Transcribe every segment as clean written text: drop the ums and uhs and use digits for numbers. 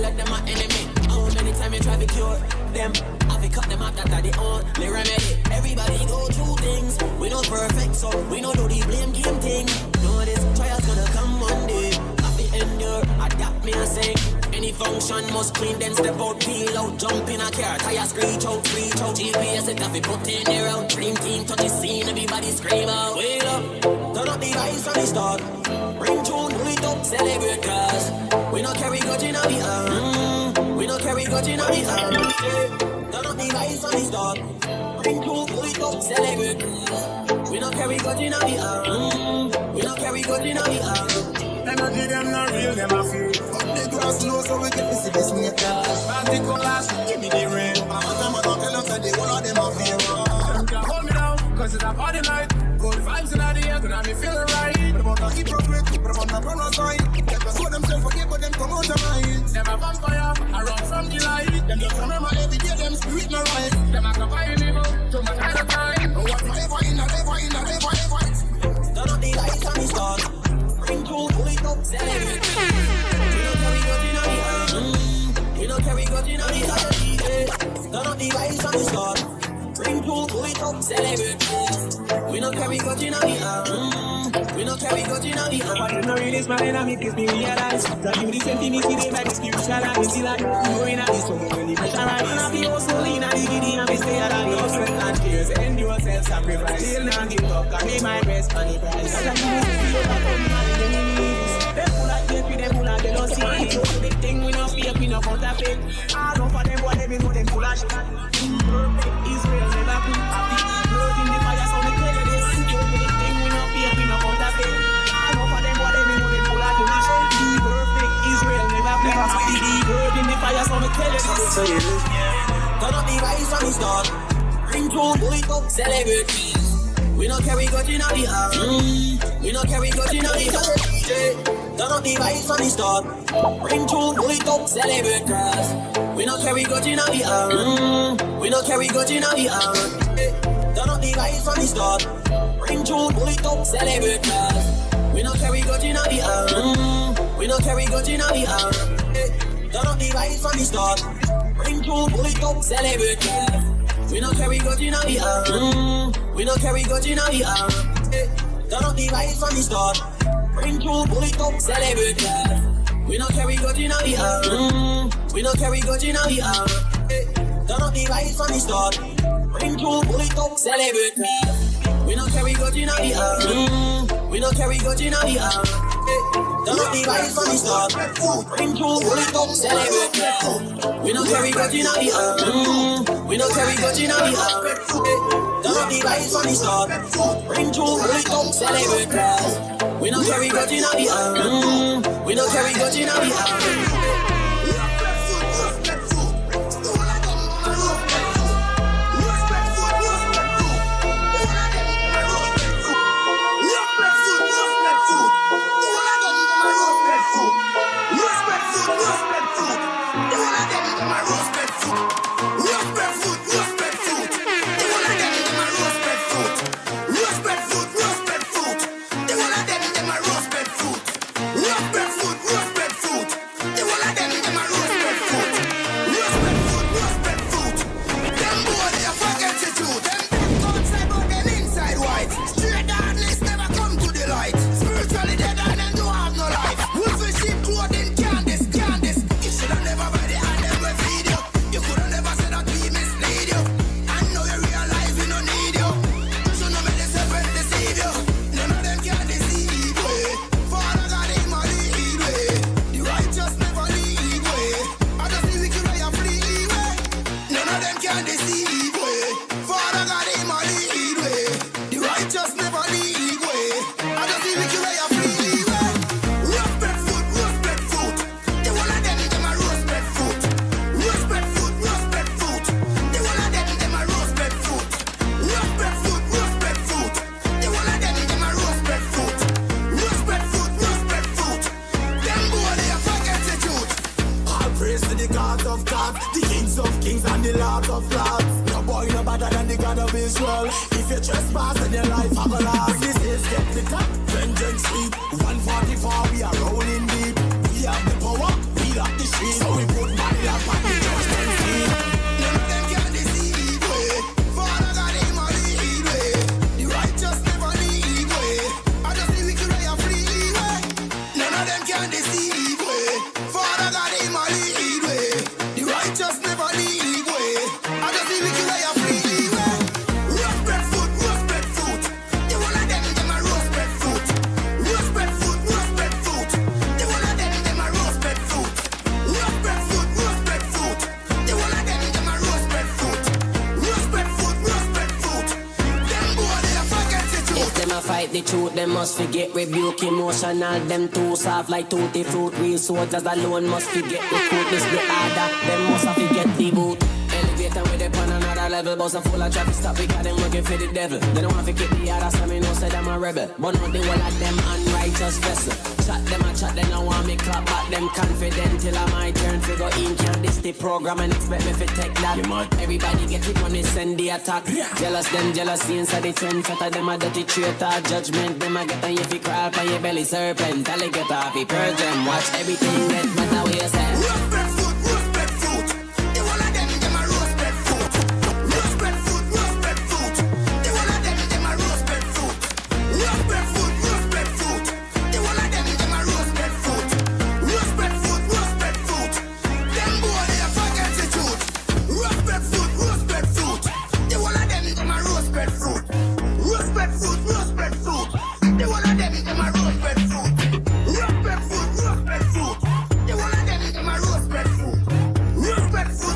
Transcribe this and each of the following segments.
like them an enemy. How many times you try to cure them? I fi cut them out, that the only remedy. Everybody go through things. We not perfect, so we not do the blame game thing. Know this trial's gonna come one day. I fi endure, adapt me and say. Any function must clean, then step out, peel out, jump in a car, tire screech out. GPS it have to put in the round. Dream team touch the scene, everybody scream out. Wait up, turn up the lights from the start. Bring tune, pull it up, celebrate cause we not carry grudge in the arm. We not carry grudge in the arm. Turn up the lights from the start. Bring tune, pull it up, celebrate cause we not carry grudge in the arm. We not carry grudge in the arm. Energy them not real, them a feel. Up the grass low so we get to see this makers. Party colors, give me the rain. I'm a tell us that the whole of them a feel. Hold me down, cause it's a party night. Good vibes in the air, gonna be feeling right. But about to keep progress, but about to run aside. Get to show themselves forget, but them come out of mind. Them a vampire, I run from the light. Them just remember every day, them spirit no right. Them a combine evil, too much at a time. Whatever in a lever. Turn up the lights on the start. Bring tune, pull it up, celebrate. We don't carry grudge in the arm. Turn up the lights on the start. Bring tune, pull it up, celebrate. We don't carry grudge in the arm. We don't carry grudge in the arm. But you know it is my enemy, cause me realize that you the same thing is today by the spiritual life. See like going at this, so we really pressurize. And I be also lean and diggity and we stay at no sweat and tears. Endure self-sacrifice. Still not give up, I make my best on the price. Cause I give you the feel of all my enemies. Them full of hate, them full of jealousy. Big thing we no fake, we no counterfeit. All over them, what they know, them full of shit. Perfect Israel never quit happy. Blood in the fire, so we tell you this. Big thing we no fake, we no counterfeit. All over them, what they know, them full of shit. Perfect Israel never quit happy. Blood in the fire, so we tell you this. Turn up the lights on the start. Bring tune, pull it up, celebrate. We don't carry grudge in the arm. We don't carry grudge in the arm. Turn up the lights on the start. Bring tune, pull it up, celebrate cause we don't carry grudge in the arm. We don't carry grudge in the arm. Turn up the lights on the start. Bring tune, pull it up, celebrate cause we don't carry grudge in the arm. We don't carry grudge in the arm. Turn up the lights on the start. Bring tune, pull it up, celebrate cause we don't carry grudge in the arm. We don't carry grudge in the arm. Turn up the lights on the start. Bring tune, pull it up, celebrate. We don't carry grudge in the arm. We don't carry grudge in the arm. Turn up the lights on the start. Bring tune, pull it up, celebrate. We don't carry grudge in the arm. We don't carry grudge in the arm. Turn up the lights on the start. Bring tune, pull it up, celebrate. We don't carry grudge in the arm. We don't carry grudge in the arm. Turn up the lights on the start. Bring tune, pull it up, celebrate. We don't carry grudge in the arm. We don't carry grudge in the arm. Israel. If you trespass in your life, have a last. This is skeptical, vengeance sleep. 144, we are rolling deep. We have the power, we have the street. So we them a fight the truth, them must forget rebuke emotional. Them too soft like tutti fruit. Real soldiers alone must forget recruit. This the order, them must forget the boot. Elevator with them on another level. Boss a full of traffic stop because them working for the devil. They don't want to get the other, so me know say them a rebel. But not the whole of them unrighteous vessel. Chat them a chat, they don't want me clap back. Them confident till I my turn to go in. Can't this the program and expect me to take that. Everybody get it when they send the attack. Jealous them jealousy inside the trend. Fatter them a dirty traitor. Judgment them a get on you fi crawl on your belly serpent. Alligator fi purge them. Watch everything get better way you say. Roast fruit. The one of them a roast fruit. Roast fruit. The one of them a roast fruit. Roast fruit. The one of them a roast fruit. Roast fruit. Them boy they forget the truth. Roast fruit. The one of them a roast fruit. Roast fruit. The one of them a roast fruit. Roast fruit. The one of them a roast fruit. Roast fruit.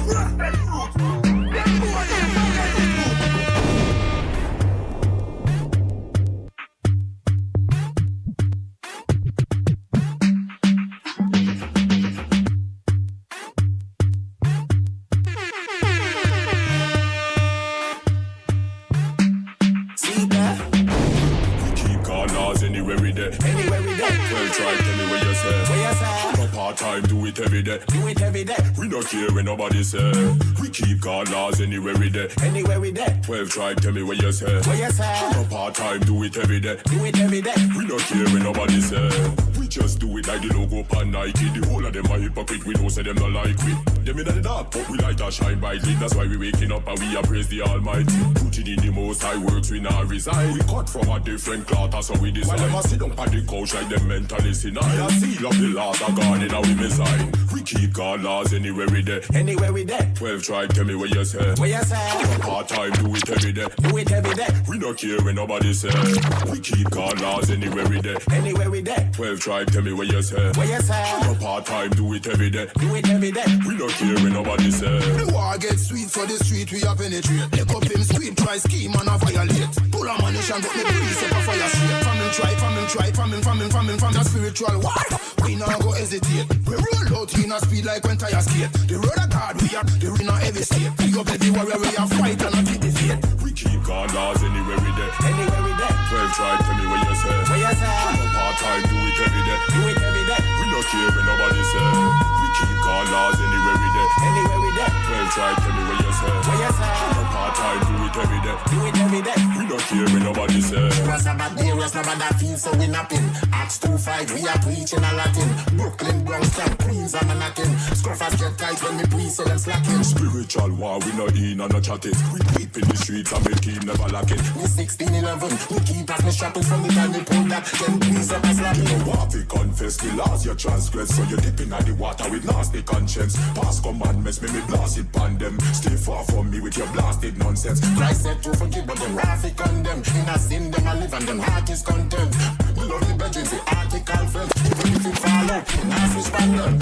Them boy they forget the truth. See that? We keep corners anywhere we there. Anywhere we there. Well, try tell me what you say. Where you say? No part-time, do it every day. Do it every day. We not care when nobody say. We keep corners anywhere we there. Anywhere we there. 12 try tell me what you say. Where you say? No part-time, do it every day. Do it every day. We not care when nobody say. We just do it like the logo pan Nike. The whole of them are hypocrite. We know say them not like we. Them in the dark, but we light our shine brightly. That's why we waking up and we praise the Almighty. Putting in the most high works, we not resign. We cut from a different cloth, so we design. While them a sit down on the couch like them mentally senile. I seal up the last are gone in our design. We keep God laws anywhere we there. Anywhere we there. 12 try tell me what you say. Where you say? No part-time, do it every day. Do it every day. We not care when nobody say. We keep God laws anywhere we there. Anywhere we there. 12 try tell me what you say. Where you say? No part-time, do it every day. Do it every day. We not care when nobody say. The war get sweet for the street we a penetrate. Take up him scream, try scheme and a violate. Pull a manish and got me police up a fire straight. From the spiritual war. We now go hesitate. We roll out in a speed like when tires skate. The road of God we are, the in a heavy state. We up every warrior we a fight and a beat the fate. We keep God laws anywhere we there. Anywhere we there. 12 try tell me what you say. Where you say? No part-time, do it every day. Do it every day. We not care when nobody say. We keep God laws anywhere we there. Anywhere we there. 12 try tell me what you say. Where you say? No part-time, do it every day. Do it every day. We not care when nobody say. Was a bad day, was never that feel so we napping. Acts 2:5, we are preaching a Latin. Brooklyn, Bronx, and Queens, and Manhattan. Scruffers get tight when we preach, so them slacking. Spiritual war, we not in and not chatting. We keep in the streets and make him never lacking. We 16-11, we keep us me strapping from the time we pull that. Then please up us You slapping. know what, we confess the laws you transgress. So you dipping at the water with nasty conscience. Pass commandments, make me blast it pan them. Stay far from me with your blasted nonsense. Christ said to forgive, but them wrath condemn. In a sin, them a live and them heart is content. We love the bedrooms, the article friends. Even if it fall out, we not respond them.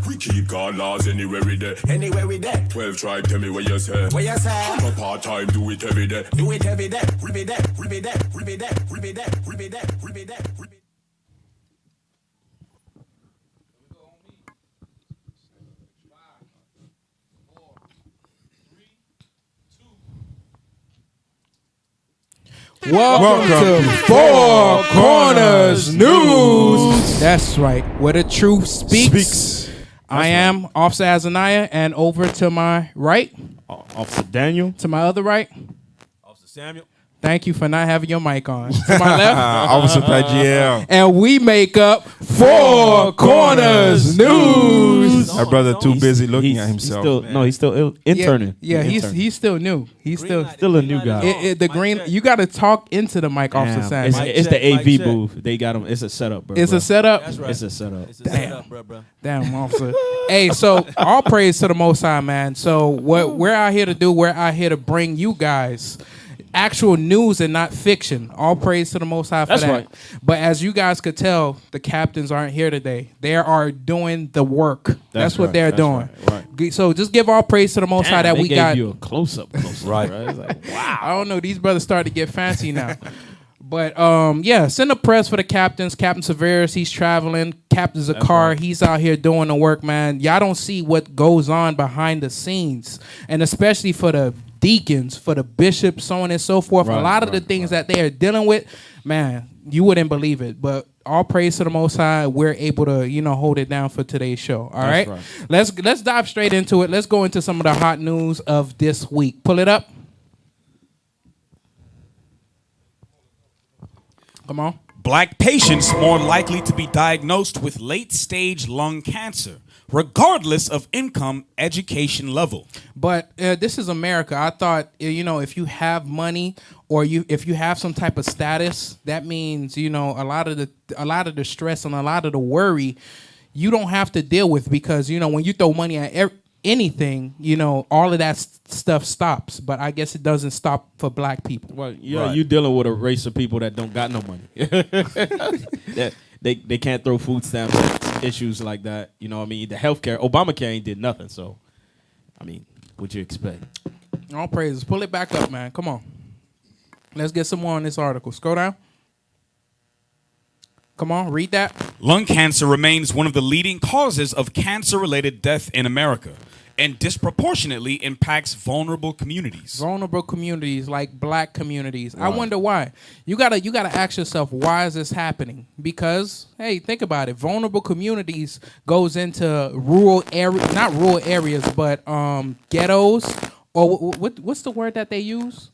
We keep God laws anywhere we there. Anywhere we there. 12 try tell me what you say. Where you say? No part-time, do it every day. Do it every day. We be there. We be there. We be there. We be there. We be there. We be there. We be there. Welcome to Four Corners News. That's right, where the truth speaks. I am Officer Azaniah, and over to my right, Officer Daniel. to my other right. Officer Samuel. Thank you for not having your mic on. To my left, Officer Pagiel. and we make up Four Corners News. Our brother too busy looking at himself. He's still interning. Yeah, he's still new. He's still a new guy. the green. You got to talk into the mic, Officer Sam. It's the AV booth. They got him. It's a setup, bro. It's a setup. That's right. It's a setup. It's a setup, bro. Damn, officer. Hey, so all praise to the Most High, man. So what we're out here to do, we're out here to bring you guys actual news and not fiction. All praise to the Most High for That's that. right. But as you guys could tell, the captains aren't here today. They are doing the work. That's what right. they're That's doing. right. So just give all praise to the Most High that they we gave got. you a close up, right? It's like, wow. I don't know. These brothers starting to get fancy now. But yeah, send a press for the captains. Captain Severus, he's traveling. Captain Zakar, he's out here doing the work, man. Y'all don't see what goes on behind the scenes, and especially for the deacons, for the bishops, so on and so forth. A lot of the things that they are dealing with, man, you wouldn't believe it. But all praise to the Most High, we're able to, hold it down for today's show. All right? Let's dive straight into it. Let's go into some of the hot news of this week. Pull it up. Come on. Black patients more likely to be diagnosed with late-stage lung cancer, regardless of income, education level. But this is America. I thought, if you have money or if you have some type of status, that means, a lot of the stress and a lot of the worry you don't have to deal with, because, when you throw money at anything, all of that stuff stops. But I guess it doesn't stop for black people. Well, yeah, you dealing with a race of people that don't got no money. They can't throw food stamps at issues like that. You know what I mean? The healthcare, Obamacare ain't did nothing. So, I mean, what'd you expect? All praises. Pull it back up, man. Come on. Let's get some more on this article. Scroll down. Come on, read that. Lung cancer remains one of the leading causes of cancer-related death in America and disproportionately impacts vulnerable communities. Vulnerable communities like black communities. Right. I wonder why. You gotta ask yourself, why is this happening? Because, hey, think about it. Vulnerable communities goes into not rural areas, but ghettos, or what's the word that they use?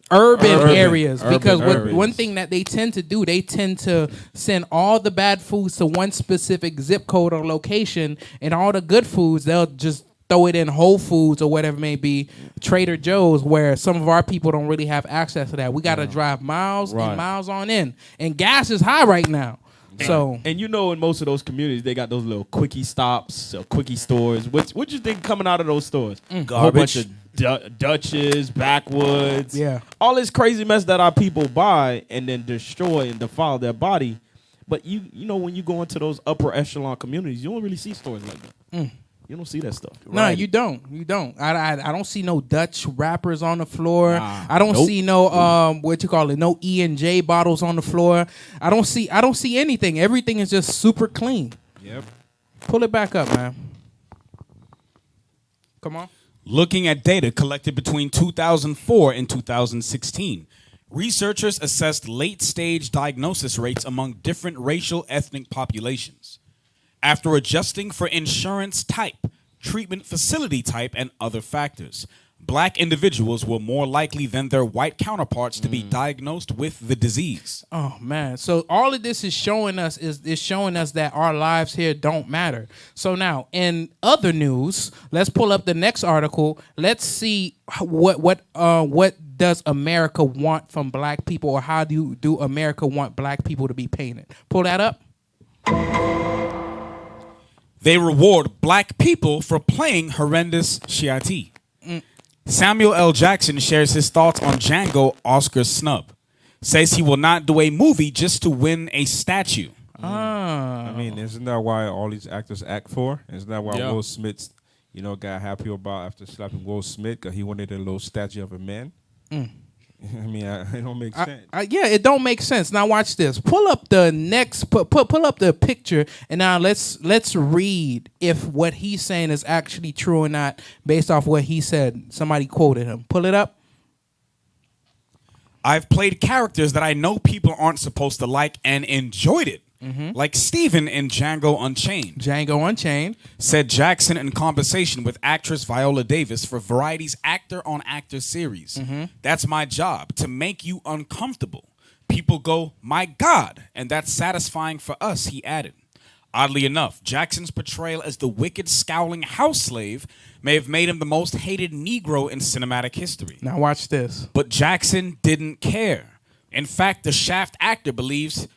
Urban areas, because one thing that they tend to do, they tend to send all the bad foods to one specific zip code or location, and all the good foods, they'll just throw it in Whole Foods or whatever it may be, Trader Joe's, where some of our people don't really have access to that. We got to drive miles and miles on in, and gas is high right now. So, and in most of those communities, they got those little quickie stops, quickie stores. What you think coming out of those stores? Garbage. A whole bunch of Dutches, backwoods, all this crazy mess that our people buy and then destroy and defile their body. But when you go into those upper echelon communities, you don't really see stores like that. You don't see that stuff. No, you don't. You don't. I don't see no Dutch wrappers on the floor. I don't see no no E&J bottles on the floor. I don't see anything. Everything is just super clean. Yep. Pull it back up, man. Come on. Looking at data collected between 2004 and 2016, researchers assessed late-stage diagnosis rates among different racial ethnic populations. After adjusting for insurance type, treatment facility type, and other factors, black individuals were more likely than their white counterparts to be diagnosed with the disease. Oh man! So all of this is showing us that our lives here don't matter. So now, in other news, let's pull up the next article. Let's see what does America want from black people, or how do America want black people to be painted? Pull that up. They reward black people for playing horrendous shiati. Samuel L. Jackson shares his thoughts on Django Oscar snub. Says he will not do a movie just to win a statue. I mean, isn't that why all these actors act for? Isn't that why Will Smith, got happy about after slapping Will Smith because he wanted a little statue of a man? I mean, it don't make sense. It don't make sense. Now watch this. Pull up the next. Pull up the picture, and now let's read if what he's saying is actually true or not, based off what he said. Somebody quoted him. Pull it up. I've played characters that I know people aren't supposed to like and enjoyed it. Like Steven in Django Unchained. Django Unchained. Said Jackson in conversation with actress Viola Davis for Variety's Actor on Actor series. That's my job, to make you uncomfortable. People go, my God, and that's satisfying for us, he added. Oddly enough, Jackson's portrayal as the wicked, scowling house slave may have made him the most hated Negro in cinematic history. Now watch this. But Jackson didn't care. In fact, the Shaft actor believes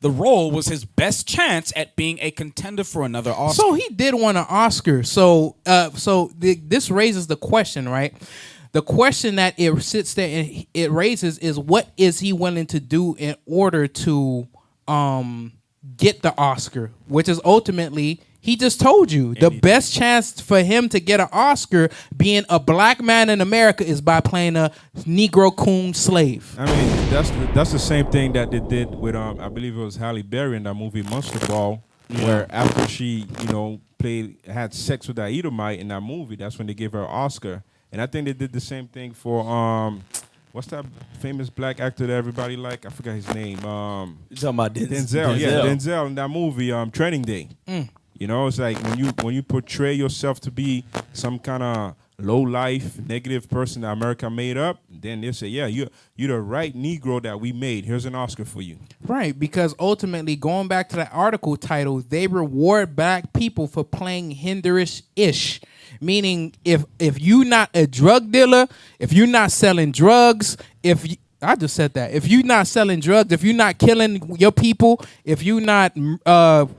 the role was his best chance at being a contender for another Oscar. So he did win an Oscar. So this raises the question, right? The question that it sits there and it raises is, what is he willing to do in order to get the Oscar, which is ultimately He just told you the best chance for him to get an Oscar being a black man in America is by playing a Negro coon slave. I mean, that's the same thing that they did with I believe it was Halle Berry in that movie Monster Ball, where after she had sex with that Edomite in that movie, that's when they gave her an Oscar. And I think they did the same thing for what's that famous black actor that everybody like? I forgot his name. You talking about Denzel? Yeah, Denzel in that movie Training Day. You know, it's like when you portray yourself to be some kind of low life, negative person that America made up, then they say, yeah, you're the right Negro that we made. Here's an Oscar for you. Right, because ultimately, going back to that article title, they reward black people for playing hinderish-ish. Meaning, if you're not a drug dealer, if you're not selling drugs, I just said that. If you're not selling drugs, if you're not killing your people, if you're not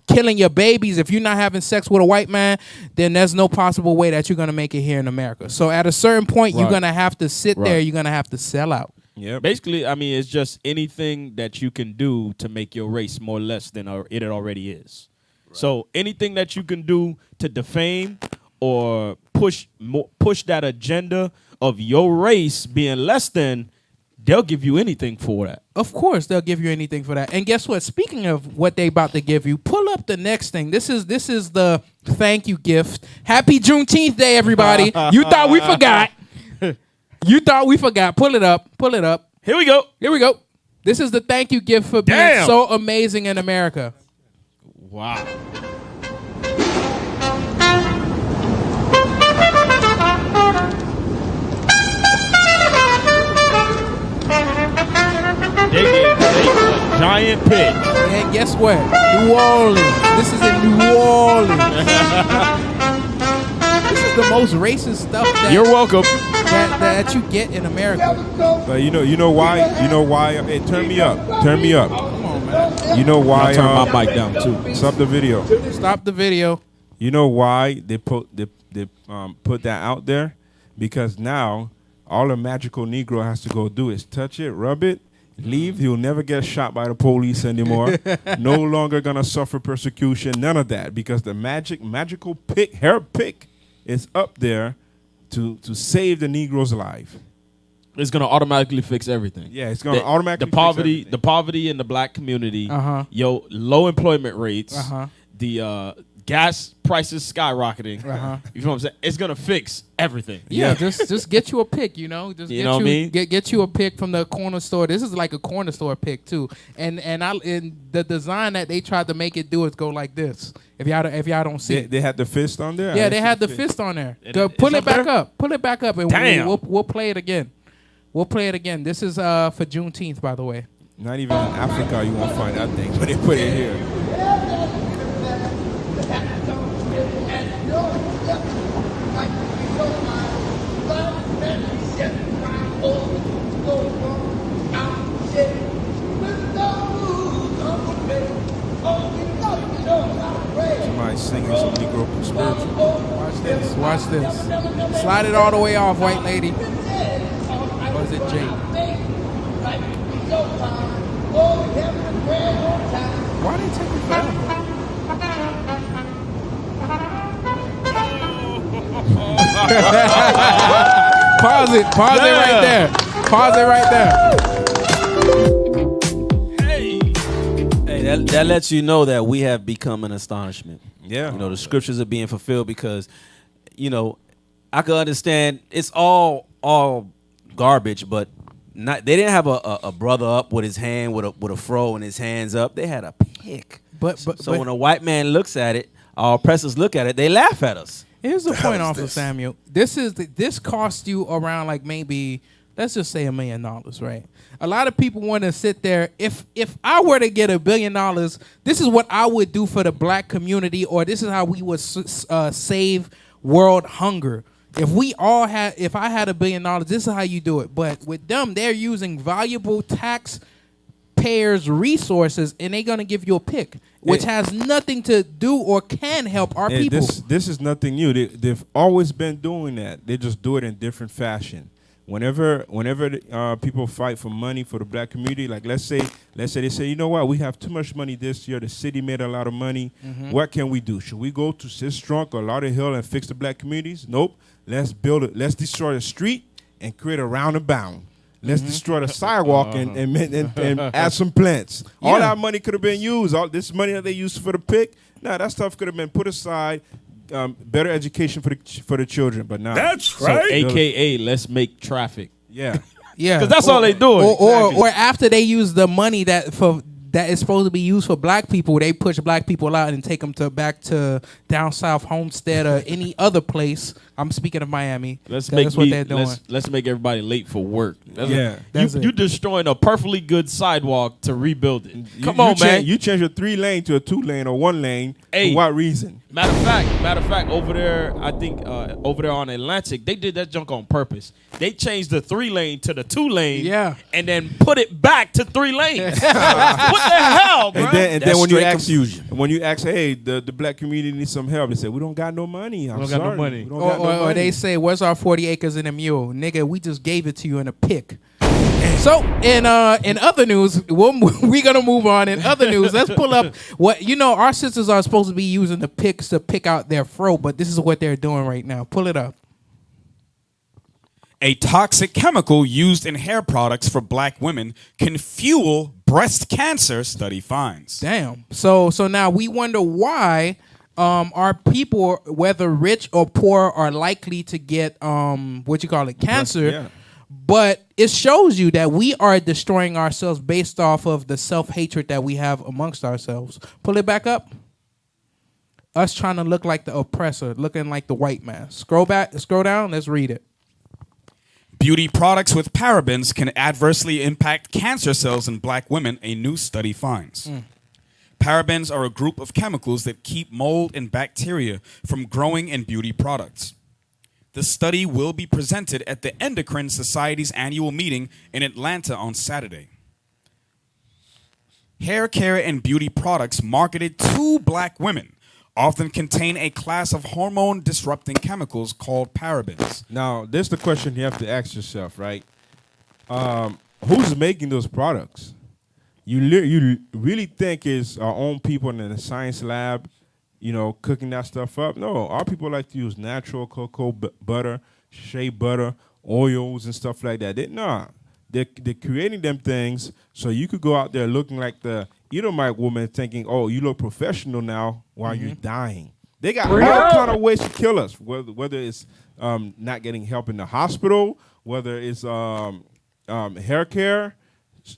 killing your babies, if you're not having sex with a white man, then there's no possible way that you're going to make it here in America. So at a certain point, you're going to have to sit there. You're going to have to sell out. Yeah. Basically, I mean, it's just anything that you can do to make your race more or less than it already is. Right. So anything that you can do to defame or push that agenda of your race being less than, they'll give you anything for that. Of course, they'll give you anything for that. And guess what? Speaking of what they about to give you, pull up the next thing. This is the thank you gift. Happy Juneteenth Day, everybody. You thought we forgot. You thought we forgot. Pull it up. Pull it up. Here we go. Here we go. This is the thank you gift for being so amazing in America. Wow. They gave a giant pig. And guess what? New Orleans. This is in New Orleans. This is the most racist stuff that you're welcome. That you get in America. But you know why? Hey, turn me up. Turn me up. Come on, man. You know why? I'll turn my mic down too. Stop the video. Stop the video. You know why they put that out there? Because now all a magical Negro has to go do is touch it, rub it, leave. He'll never get shot by the police anymore. No longer gonna suffer persecution. None of that, because the magical hair pick is up there to save the Negro's life. It's gonna automatically fix everything. Yeah, it's gonna automatically fix the poverty in the black community. Yo, low employment rates. The gas prices skyrocketing. You know what I'm saying? It's gonna fix everything. Yeah, just get you a pick. You know, just you know what I mean? Get you a pick from the corner store. This is like a corner store pick too. And the design that they tried to make it do is go like this. If y'all don't see, they had the fist on there. Yeah, they had the fist on there. Pull it back up. Pull it back up, and we'll play it again. We'll play it again. This is for Juneteenth, by the way. Not even in Africa you won't find that thing, but they put it here. Somebody singing some Negro spiritual. Watch this. Watch this. Slide it all the way off, white lady. Or is it Jake? Why they taking forever? Pause it. Pause it right there. Pause it right there. Hey, that lets you know that we have become an astonishment. Yeah. You know, the scriptures are being fulfilled because, you know, I can understand it's all garbage, but they didn't have a brother up with his hand with a fro and his hands up. They had a pick. But when a white man looks at it, our oppressors look at it, they laugh at us. Here's the point, Officer Samuel. This cost you around like maybe, let's just say $1 million, right? A lot of people want to sit there. If I were to get $1 billion, this is what I would do for the black community, or this is how we would save world hunger. If I had $1 billion, this is how you do it. But with them, they're using valuable taxpayers' resources, and they're gonna give you a pick, which has nothing to do or can help our people. This is nothing new. They've always been doing that. They just do it in different fashion. whenever people fight for money for the black community, like let's say they say, you know what, we have too much money this year. The city made a lot of money. What can we do? Should we go to Sistrunk or Lauderhill and fix the black communities? Nope. Let's build it. Let's destroy the street and create a roundabout. Let's destroy the sidewalk and add some plants. All that money could have been used. All this money that they used for the pick, that stuff could have been put aside. Better education for the children, but now that's right. So, AKA, let's make traffic. Yeah, yeah, because that's all they doing. Or after they use the money that is supposed to be used for black people, they push black people out and take them back to down south Homestead or any other place. I'm speaking of Miami. That's what they're doing. Let's make everybody late for work. You destroying a perfectly good sidewalk to rebuild it. Come on, man. You change a 3-lane to a 2-lane or 1-lane. For what reason? Matter of fact, over there, I think over there on Atlantic, they did that junk on purpose. They changed the 3-lane to the 2-lane, and then put it back to 3 lanes. What the hell, bro? And then when you ask, hey, the black community needs some help, they say we don't got no money. I'm sorry. Got no money. Or they say, where's our 40 acres and a mule? Nigga, we just gave it to you in a pick. So in other news, we're gonna move on. In other news, let's pull up what our sisters are supposed to be using the picks to pick out their throat, but this is what they're doing right now. Pull it up. A toxic chemical used in hair products for black women can fuel breast cancer, study finds. Damn. So now we wonder why our people, whether rich or poor, are likely to get cancer. But it shows you that we are destroying ourselves based off of the self-hatred that we have amongst ourselves. Pull it back up. Us trying to look like the oppressor, looking like the white man. Scroll down, let's read it. Beauty products with parabens can adversely impact cancer cells in black women, a new study finds. Parabens are a group of chemicals that keep mold and bacteria from growing in beauty products. The study will be presented at the Endocrine Society's annual meeting in Atlanta on Saturday. Hair care and beauty products marketed to black women often contain a class of hormone-disrupting chemicals called parabens. Now, this is the question you have to ask yourself, right? Who's making those products? You really think it's our own people in the science lab, cooking that stuff up? No, our people like to use natural cocoa butter, shea butter, oils and stuff like that. They're creating them things so you could go out there looking like the Edomite woman thinking, oh, you look professional now while you're dying. They got all kind of ways to kill us, whether it's not getting help in the hospital, whether it's hair care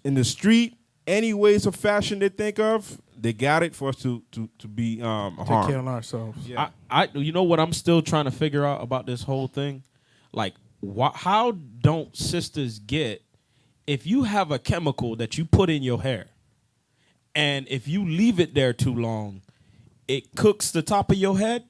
in the street, any ways of fashion they think of, they got it for us to be harmed. To kill ourselves. Yeah. I you know what I'm still trying to figure out about this whole thing? Like, how don't sisters get if you have a chemical that you put in your hair, and if you leave it there too long, it cooks the top of your head?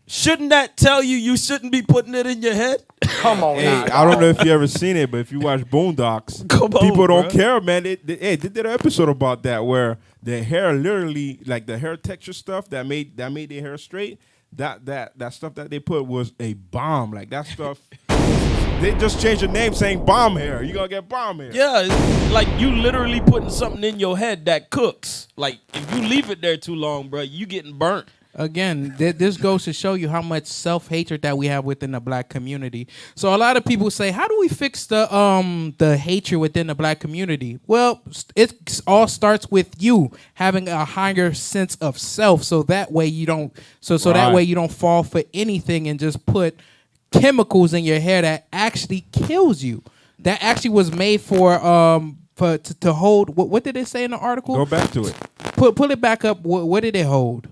Shouldn't that tell you shouldn't be putting it in your head? Come on, hey, I don't know if you ever seen it, but if you watch Boondocks, people don't care, man. They did an episode about that where the hair literally, like the hair texture stuff that made their hair straight, that stuff that they put was a bomb. Like that stuff, they just changed the name saying bomb hair. You gonna get bomb hair. Yeah, it's like you literally putting something in your head that cooks. Like if you leave it there too long, bro, you getting burnt. Again, this goes to show you how much self-hatred that we have within the black community. So a lot of people say, how do we fix the hatred within the black community? Well, it all starts with you having a higher sense of self, so that way you don't that way you don't fall for anything and just put chemicals in your hair that actually kills you. That actually was made for to hold. What did it say in the article? Go back to it. Pull it back up. What did it hold?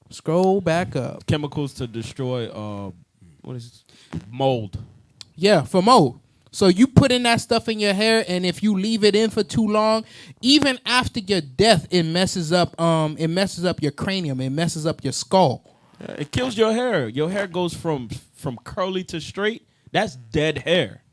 Scroll back up. Chemicals to destroy mold. Yeah, for mold. So you put in that stuff in your hair, and if you leave it in for too long, even after your death, it messes up your cranium, it messes up your skull. Yeah, it kills your hair. Your hair goes from curly to straight. That's dead hair.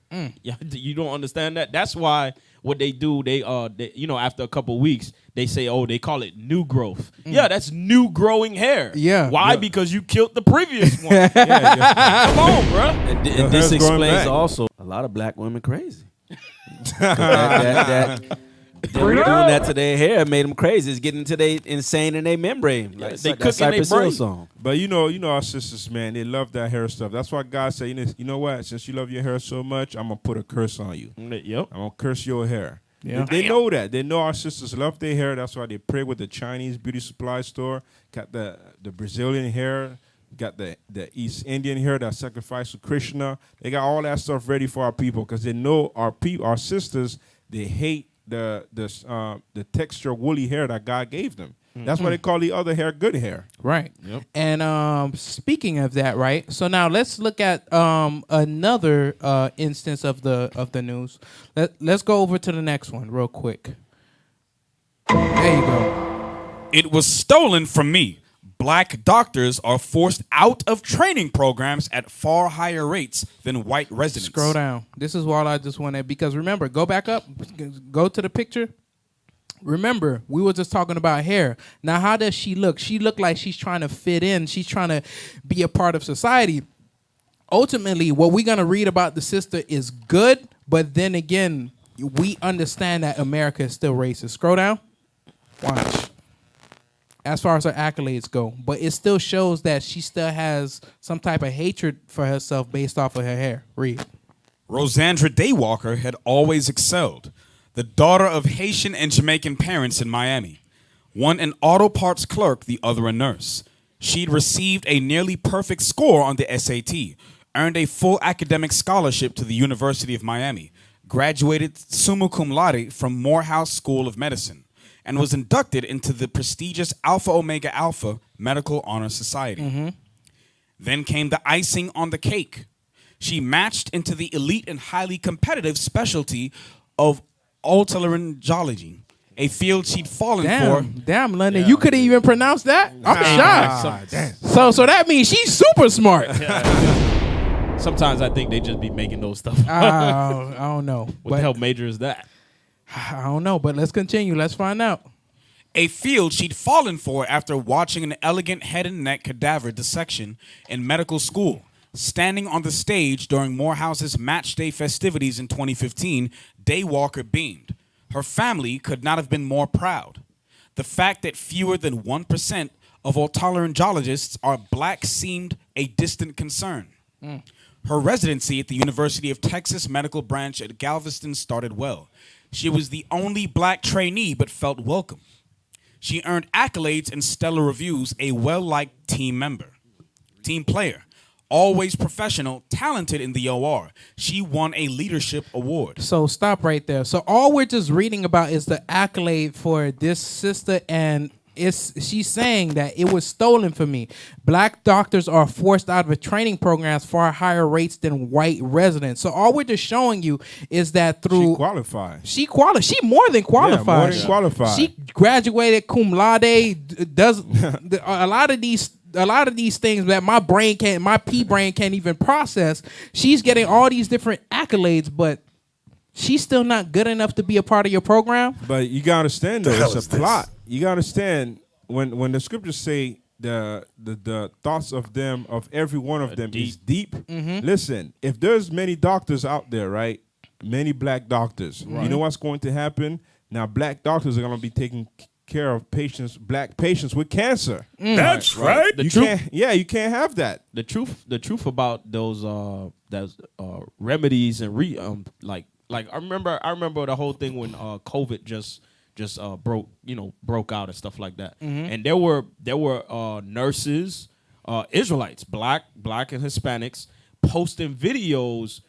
Yeah, you don't understand that? That's why what they do, they after a couple weeks, they say, oh, they call it new growth. Yeah, that's new growing hair. Yeah. Why? Because you killed the previous one. Come on, bro. And this explains also a lot of black women crazy. Them doing that to their hair made them crazy. It's getting to they insane in their membrane. Like, they like cook in their Cypress Hill brain. song. But you know our sisters, man, they love that hair stuff. That's why God said, you know what? Since you love your hair so much, I'm gonna put a curse on you. Yep. I'm gonna curse your hair. Yeah. They know that. They know our sisters love their hair. That's why they pray with the Chinese beauty supply store. Got the Brazilian hair. Got the East Indian hair that sacrificed to Krishna. They got all that stuff ready for our people because they know our sisters. They hate the texture woolly hair that God gave them. That's why they call the other hair good hair. Right. Yep. And speaking of that, right? So now let's look at another instance of the news. Let's go over to the next one real quick. There you go. It was stolen from me. Black doctors are forced out of training programs at far higher rates than white residents. Scroll down. This is what I just wanted, because remember, go back up, go to the picture. Remember, we were just talking about hair. Now, how does she look? She looked like she's trying to fit in. She's trying to be a part of society. Ultimately, what we're going to read about the sister is good, but then again, we understand that America is still racist. Scroll down. Watch. As far as her accolades go. But it still shows that she still has some type of hatred for herself based off of her hair. Read. Rosandra Daywalker had always excelled. The daughter of Haitian and Jamaican parents in Miami. One an auto parts clerk, the other a nurse. She'd received a nearly perfect score on the SAT, earned a full academic scholarship to the University of Miami, graduated summa cum laude from Morehouse School of Medicine, and was inducted into the prestigious Alpha Omega Alpha Medical Honor Society. Then came the icing on the cake. She matched into the elite and highly competitive specialty of otolaryngology, a field she'd fallen for. Damn, London, you couldn't even pronounce that? I'm shocked. So that means she's super smart. Sometimes I think they just be making those stuff. I don't know. What the hell major is that? I don't know, but let's continue. Let's find out. A field she'd fallen for after watching an elegant head and neck cadaver dissection in medical school. Standing on the stage during Morehouse's match day festivities in 2015, Daywalker beamed. Her family could not have been more proud. The fact that fewer than 1% of otolaryngologists are black seemed a distant concern. Her residency at the University of Texas Medical Branch at Galveston started well. She was the only black trainee but felt welcome. She earned accolades and stellar reviews, a well-liked team player. Always professional, talented in the OR. She won a leadership award. So stop right there. So all we're just reading about is the accolade for this sister, and she's saying that it was stolen from me. Black doctors are forced out of training programs far higher rates than white residents. So all we're just showing you is that through She qualified. She more than qualified. Yeah, more than qualified. She graduated cum laude. Does a lot of these things that my pea brain can't even process. She's getting all these different accolades, but she's still not good enough to be a part of your program. But you gotta understand, though, it's a plot. You gotta understand when the scriptures say the thoughts of every one of them is deep. Listen, if there's many doctors out there, right? Many black doctors. Right. You know what's going to happen? Now, black doctors are gonna be taking care of black patients with cancer. That's right. You can't have that. The truth about those remedies and I remember the whole thing when COVID just broke out and stuff like that. And there were nurses, Israelites, black and Hispanics, posting videos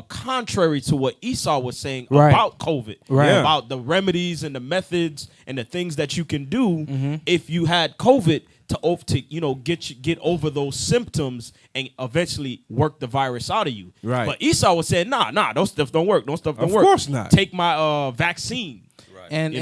contrary to what Esau was saying about COVID, about the remedies and the methods and the things that you can do if you had COVID to get over those symptoms and eventually work the virus out of you. Right. But Esau was saying, nah, those stuff don't work. Those stuff don't work. Of course not. Take my vaccine. And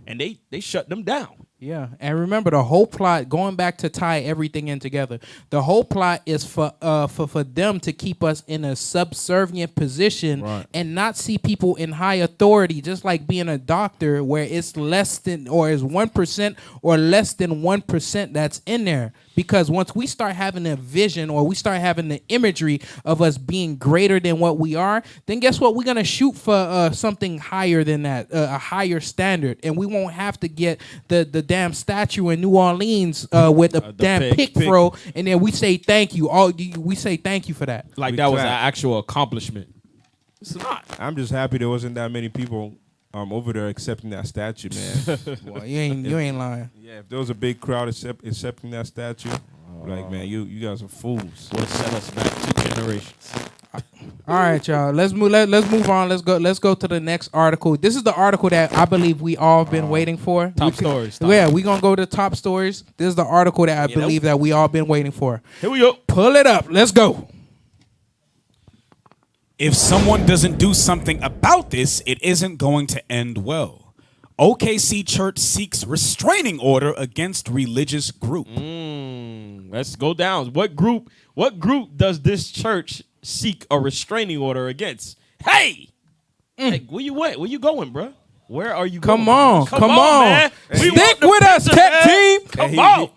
and they shut them down. Yeah, and remember the whole plot. Going back to tie everything in together, the whole plot is for them to keep us in a subservient position and not see people in high authority. Just like being a doctor, where it's less than or is 1% or less than 1% that's in there. Because once we start having a vision or we start having the imagery of us being greater than what we are, then guess what? We're gonna shoot for something higher than that, a higher standard, and we won't have to get the damn statue in New Orleans with a damn pick throw, and then we say thank you. We say thank you for that. Like that was an actual accomplishment. It's not. I'm just happy there wasn't that many people over there accepting that statue, man. Well, you ain't lying. Yeah, if there was a big crowd accepting that statue, like, man, you guys are fools. Would set us back 2 generations. All right, y'all. Let's move on. Let's go to the next article. This is the article that I believe we all have been waiting for. Top stories. Yeah, we're gonna go to top stories. This is the article that I believe that we all been waiting for. Here we go. Pull it up. Let's go. If someone doesn't do something about this, it isn't going to end well. OKC Church seeks restraining order against religious group. Let's go down. What group does this church seek a restraining order against? Hey, where you at? Where you going, bro? Where are you going? Come on, man. Stick with us, tech team.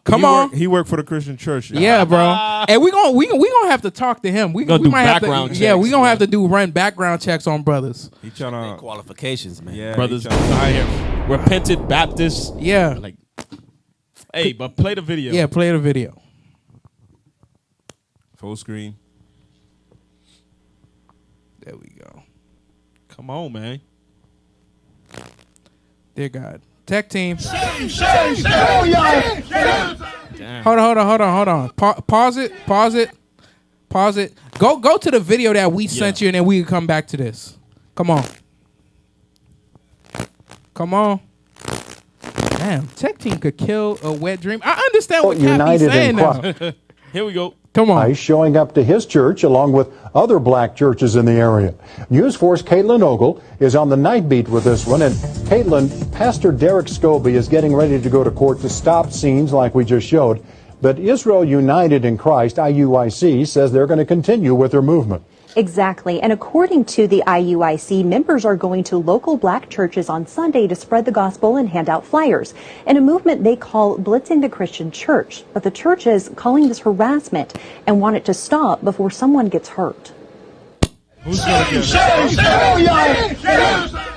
Come on. He worked for the Christian church. Yeah, bro. And we gonna have to talk to him. We gonna do might background have to, checks. Yeah, we gonna have to run background checks on brothers. He trying to qualifications, man. Yeah, Brothers out here, repentant Baptists. Yeah. Like, hey, but play the video. Yeah, play the video. Full screen. There we go. Come on, man. Dear God. Tech team. Damn. Hold on. Pause it. Go to the video that we sent you, and then we can come back to this. Come on. Damn, tech team could kill a wet dream. I understand what Cappy's saying now. Here we go. Come on. Showing up to his church along with other black churches in the area. News 4's Caitlin Ogle is on the night beat with this one. And Caitlin, Pastor Derek Scobie is getting ready to go to court to stop scenes like we just showed. But Israel United in Christ, IUIC, says they're going to continue with their movement. Exactly. And according to the IUIC, members are going to local black churches on Sunday to spread the gospel and hand out flyers in a movement they call Blitzing the Christian Church. But the church is calling this harassment and want it to stop before someone gets hurt.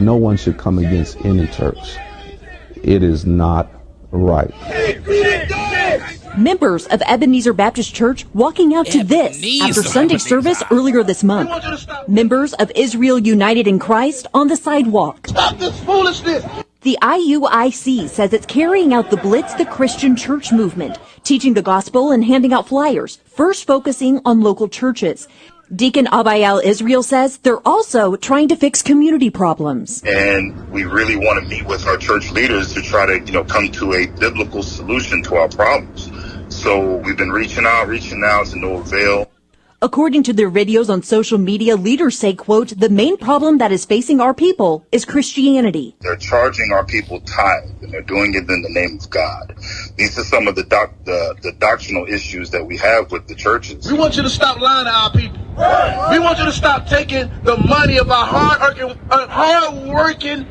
No one should come against any church. It is not right. Members of Ebenezer Baptist Church walking out to this after Sunday service earlier this month. Members of Israel United in Christ on the sidewalk. Stop this foolishness! The IUIC says it's carrying out the Blitz the Christian Church movement, teaching the gospel and handing out flyers, first focusing on local churches. Deacon Abayal Israel says they're also trying to fix community problems. And we really want to meet with our church leaders to try to, come to a biblical solution to our problems. So we've been reaching out to no avail. According to their videos on social media, leaders say, quote, the main problem that is facing our people is Christianity. They're charging our people tithe, and they're doing it in the name of God. These are some of the doctrinal issues that we have with the churches. We want you to stop lying to our people. We want you to stop taking the money of our hard-working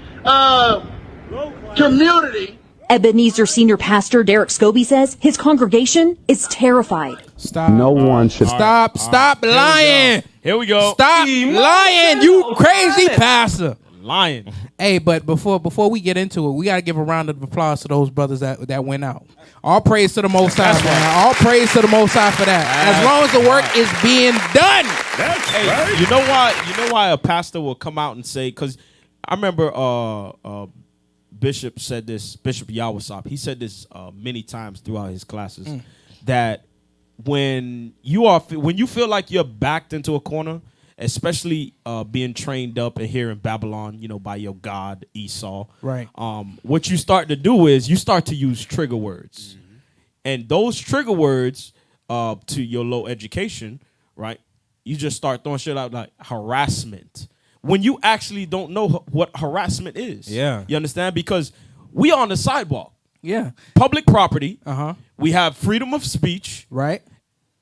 community. Ebenezer Senior Pastor Derek Scobie says his congregation is terrified. Stop. No one should. Stop lying. Here we go. Stop lying, you crazy pastor. Lying. Hey, but before we get into it, we got to give a round of applause to those brothers that went out. All praise to the Most High, man. All praise to the Most High for that. As long as the work is being done. Hey, right. You know why a pastor will come out and say, because I remember Bishop said this, Bishop Yawasop, he said this many times throughout his classes, that when you feel like you're backed into a corner, especially being trained up and here in Babylon, by your god Esau, right? What you start to do is you start to use trigger words, and those trigger words to your low education, right? You just start throwing shit out like harassment, when you actually don't know what harassment is. Yeah. You understand? Because we on the sidewalk. Yeah. Public property. Uh-huh. We have freedom of speech. Right.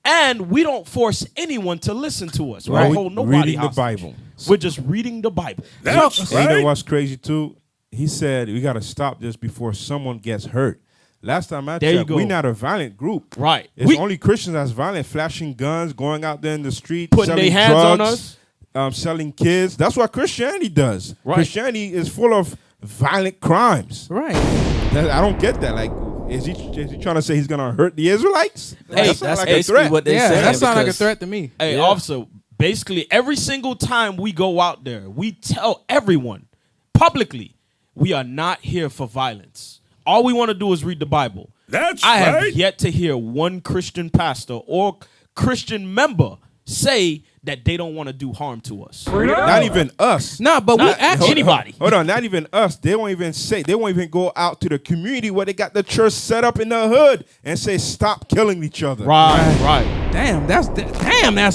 And we don't force anyone to listen to us. Right. We hold nobody Reading the Bible. We're just reading the Bible. That's right. You know what's crazy too? He said we got to stop this before someone gets hurt. Last time I checked, we're not a violent group. Right. It's only Christians that's violent, flashing guns, going out there in the street, putting selling their hands drugs, on us. Selling kids. That's what Christianity does. Right. Christianity is full of violent crimes. Right. I don't get that. Like, is he trying to say he's gonna hurt the Israelites? Hey, that sounds like a threat. What they say. That sounds like a threat to me. Hey, officer, basically every single time we go out there, we tell everyone publicly, we are not here for violence. All we want to do is read the Bible. I have yet to hear one Christian pastor or Christian member say that they don't want to do harm to us. Not even us. No, but not we actually anybody. Hold on, not even us. They won't even say. They won't even go out to the community where they got the church set up in the hood and say, "Stop killing each other." Right. Damn, that's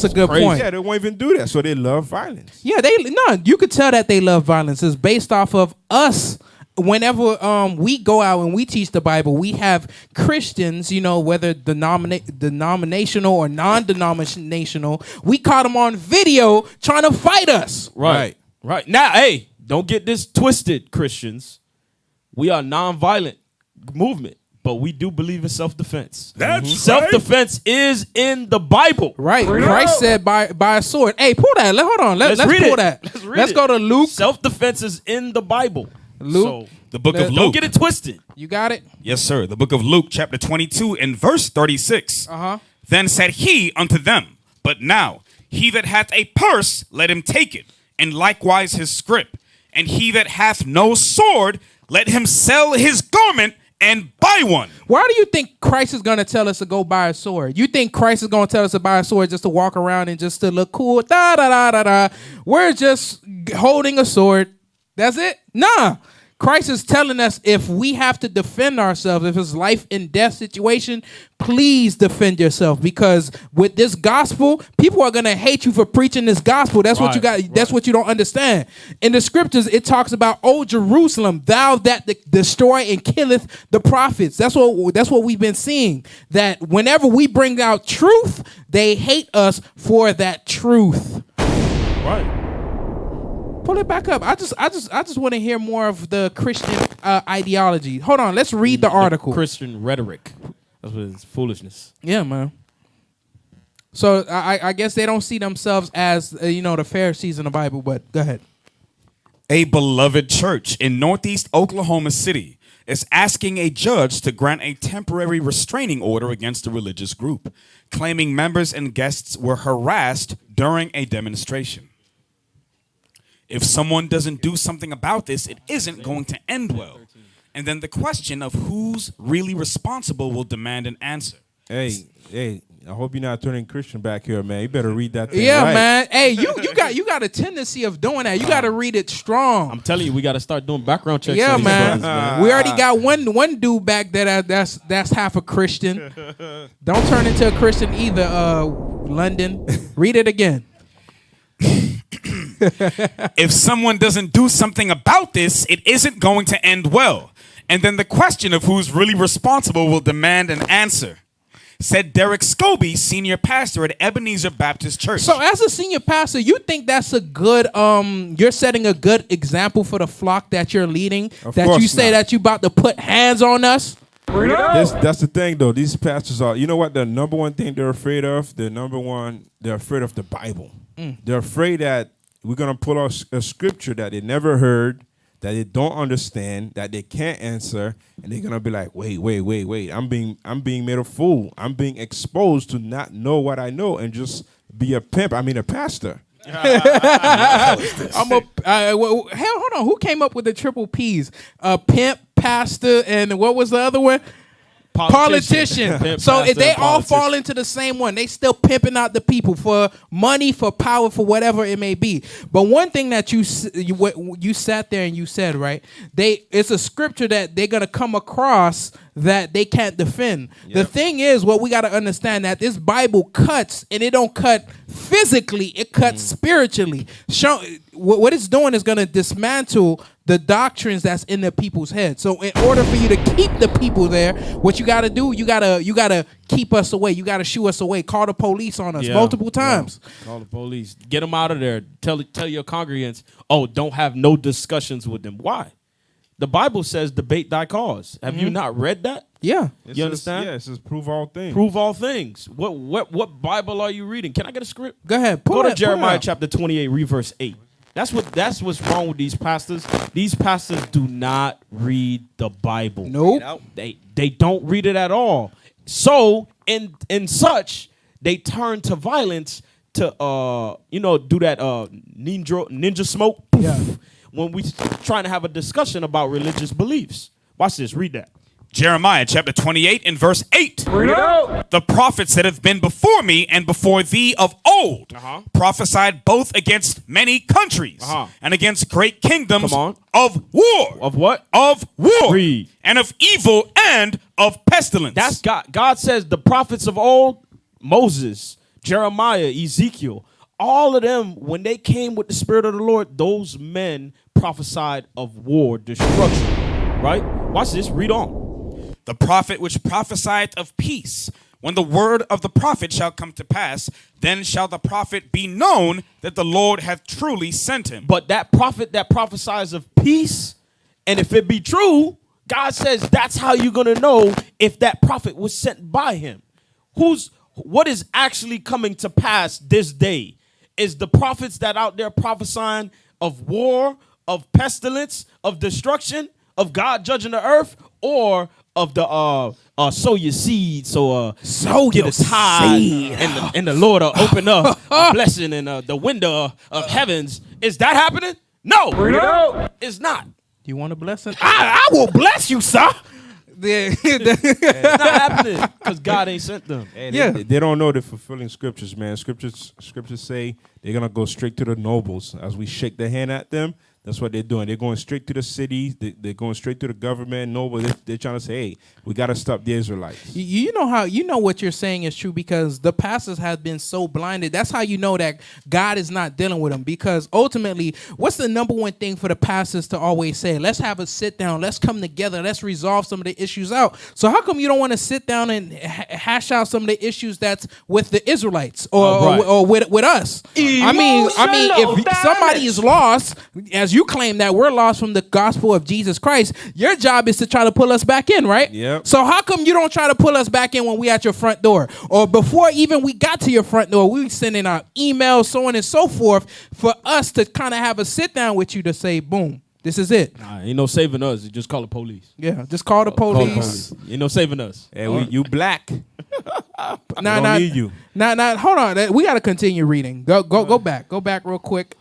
a good point. Yeah, they won't even do that. So they love violence. Yeah, you could tell that they love violence. It's based off of us. Whenever we go out and we teach the Bible, we have Christians, whether denominational or non-denominational, we caught them on video trying to fight us. Right. Now, hey, don't get this twisted, Christians. We are non-violent movement, but we do believe in self-defense. Self-defense is in the Bible. Right. Christ said by a sword. Hey, pull that. Hold on. Let's pull that. Let's go to Luke. Self-defense is in the Bible. Luke. So, the book of Luke. Don't get it twisted. You got it? Yes, sir. The book of Luke, chapter 22, and verse 36. Uh-huh. Then said he unto them, But now, he that hath a purse, let him take it, and likewise his scrip. And he that hath no sword, let him sell his garment and buy one. Why do you think Christ is going to tell us to go buy a sword? You think Christ is going to tell us to buy a sword just to walk around and just to look cool? We're just holding a sword. That's it? Nah. Christ is telling us if we have to defend ourselves, if it's life and death situation, please defend yourself, because with this gospel, people are going to hate you for preaching this gospel. That's what you got. That's what you don't understand. In the scriptures, it talks about, "O Jerusalem, thou that destroy and killeth the prophets." That's what we've been seeing. That whenever we bring out truth, they hate us for that truth. Right. Pull it back up. I just want to hear more of the Christian ideology. Hold on, let's read the article. Christian rhetoric. That's what it's foolishness. Yeah, man. So I guess they don't see themselves as the Pharisees in the Bible. But go ahead. A beloved church in northeast Oklahoma City is asking a judge to grant a temporary restraining order against a religious group, claiming members and guests were harassed during a demonstration. If someone doesn't do something about this, it isn't going to end well. And then the question of who's really responsible will demand an answer. Hey, I hope you're not turning Christian back here, man. You better read that thing Yeah, right. man. Hey, you got a tendency of doing that. You got to read it strong. I'm telling you, we got to start doing background checks. Yeah, on these man. brothers, man. We already got one dude back that's half a Christian. Don't turn into a Christian either, London. Read it again. If someone doesn't do something about this, it isn't going to end well. And then the question of who's really responsible will demand an answer, said Derek Scobie, senior pastor at Ebenezer Baptist Church. So as a senior pastor, you think that's a good, you're setting a good example for the flock that you're leading? That you say that you about to put hands on us? That's the thing, though. These pastors are, you know what, the number one thing they're afraid of? They're afraid of the Bible. They're afraid that we're going to pull out a scripture that they never heard, that they don't understand, that they can't answer, and they're going to be like, wait. I'm being made a fool. I'm being exposed to not know what I know and just be a pimp. I mean, a pastor. Hold on. Who came up with the triple P's? Pimp, pastor, and what was the other one? Politician. Pimp, so pastor, if they all politician. fall into the same one, they still pimping out the people for money, for power, for whatever it may be. But one thing that you sat there and you said, right? It's a scripture that they're gonna come across that they can't defend. Yep. The thing is, what we gotta understand, that this Bible cuts, and it don't cut physically; it cuts spiritually. What it's doing is gonna dismantle the doctrines that's in the people's head. So in order for you to keep the people there, what you got to do, you got to keep us away. You got to shoo us away. Call the police on us multiple times. Call the police. Get them out of there. Tell your congregants, don't have no discussions with them. Why? The Bible says debate thy cause. Have you not read that? Yeah. You understand? Yeah, it says prove all things. Prove all things. What Bible are you reading? Can I get a script? Go ahead. Go to Jeremiah chapter 28, read verse 8. That's what's wrong with these pastors. These pastors do not read the Bible. Nope. They don't read it at all. So in such, they turn to violence to do that ninja smoke. Yeah. When we trying to have a discussion about religious beliefs. Watch this. Read that. Jeremiah chapter 28 and verse 8. Bring it out. The prophets that have been before me and before thee of old prophesied both against many countries and against great kingdoms of war. Of what? Of war. Read. And of evil and of pestilence. That's God. God says the prophets of old, Moses, Jeremiah, Ezekiel, all of them, when they came with the Spirit of the Lord, those men prophesied of war, destruction. Right? Watch this. Read on. The prophet which prophesied of peace. When the word of the prophet shall come to pass, then shall the prophet be known that the Lord hath truly sent him. But that prophet that prophesies of peace, and if it be true, God says that's how you're going to know if that prophet was sent by him. What is actually coming to pass this day? Is the prophets that out there prophesying of war, of pestilence, of destruction, of God judging the earth, or of the sow your seed, so get a tithe, and the Lord will open up a blessing in the window of heavens? Is that happening? No, it's not. You want a blessing? I will bless you, sir. It's not happening because God ain't sent them. They don't know the fulfilling scriptures, man. Scriptures say they're gonna go straight to the nobles as we shake their hand at them. That's what they're doing. They're going straight to the cities. They're going straight to the government. Nobles. They're trying to say, hey, we got to stop the Israelites. You know what you're saying is true because the pastors have been so blinded. That's how you know that God is not dealing with them, because ultimately, what's the number one thing for the pastors to always say? Let's have a sit down. Let's come together. Let's resolve some of the issues out. So how come you don't want to sit down and hash out some of the issues that's with the Israelites or with us? I mean, if somebody is lost, as you claim that we're lost from the gospel of Jesus Christ, your job is to try to pull us back in, right? Yep. So how come you don't try to pull us back in when we at your front door? Or before even we got to your front door, we sending out emails, so on and so forth, for us to kind of have a sit down with you to say, boom, this is it. Nah, ain't no saving us. You just call the police. Yeah, just call the police. Ain't no saving us. Hey, you black. Nah, need you. Nah, hold on. We got to continue reading. Go back. Go back real quick.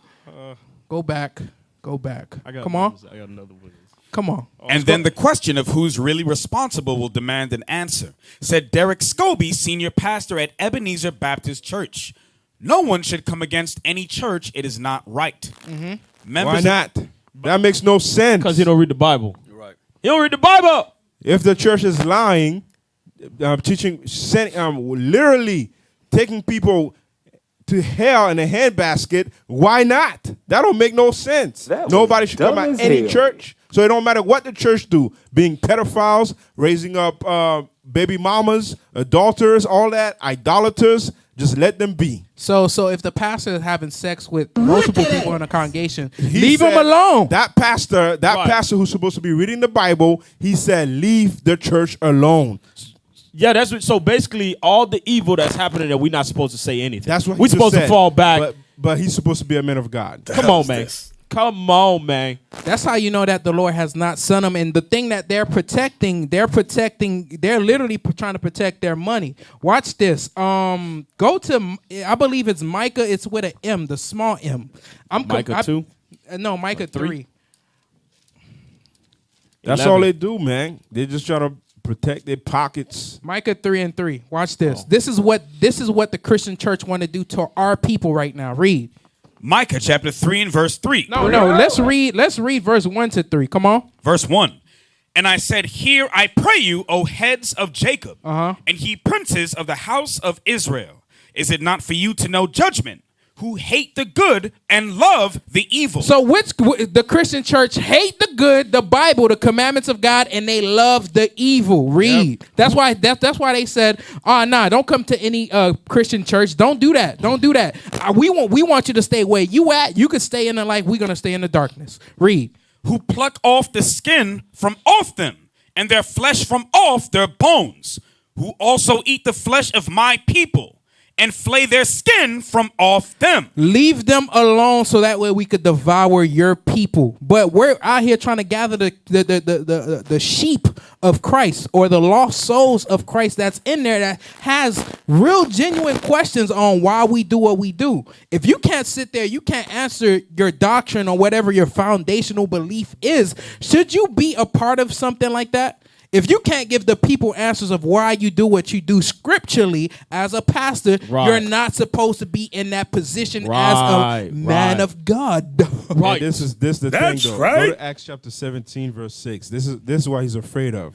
Go back. Come on. I got another one. Come on. And then the question of who's really responsible will demand an answer, said Derek Scobie, senior pastor at Ebenezer Baptist Church. No one should come against any church. It is not right. Mm-hmm. Why not? That makes no sense. Because he don't read the Bible. You're right. He don't read the Bible. If the church is lying, literally taking people to hell in a handbasket, why not? That don't make no sense. Nobody should come at any church. So it don't matter what the church do. Being pedophiles, raising up baby mamas, adulterers, all that, idolaters, just let them be. So if the pastor is having sex with multiple people in a congregation, leave him alone. That pastor who's supposed to be reading the Bible, he said, leave the church alone. Yeah, that's what. So basically, all the evil that's happening, that we're not supposed to say anything. That's what we're supposed to fall back. But he's supposed to be a man of God. Come on, man. Come on, man. That's how you know that the Lord has not sent them. And the thing that they're literally trying to protect their money. Watch this. Go to, I believe it's Micah. It's with an M, the small M. Micah 2? No, Micah 3. That's 11. all they do, man. They just try to protect their pockets. Micah 3:3. Watch this. This is what the Christian church want to do to our people right now. Read. Micah chapter 3 and verse 3. No. Let's read verse 1 to 3. Come on. Verse 1. And I said, hear, I pray you, O heads of Jacob, and ye princes of the house of Israel. Is it not for you to know judgment? who hate the good and love the evil. So the Christian church hate the good, the Bible, the commandments of God, and they love the evil. Read. Yep. That's why they said, don't come to any Christian church. Don't do that. Don't do that. We want you to stay where you at. You can stay in the light. We're gonna stay in the darkness. Read. Who pluck off the skin from off them, and their flesh from off their bones, who also eat the flesh of my people, and flay their skin from off them. Leave them alone so that way we could devour your people. But we're out here trying to gather the sheep of Christ, or the lost souls of Christ that's in there, that has real genuine questions on why we do what we do. If you can't sit there, you can't answer your doctrine or whatever your foundational belief is, should you be a part of something like that? If you can't give the people answers of why you do what you do scripturally as a pastor, you're not supposed to be in that position as a man of God. Right. This is the thing, though. Go to Acts chapter 17, verse 6. This is what he's afraid of.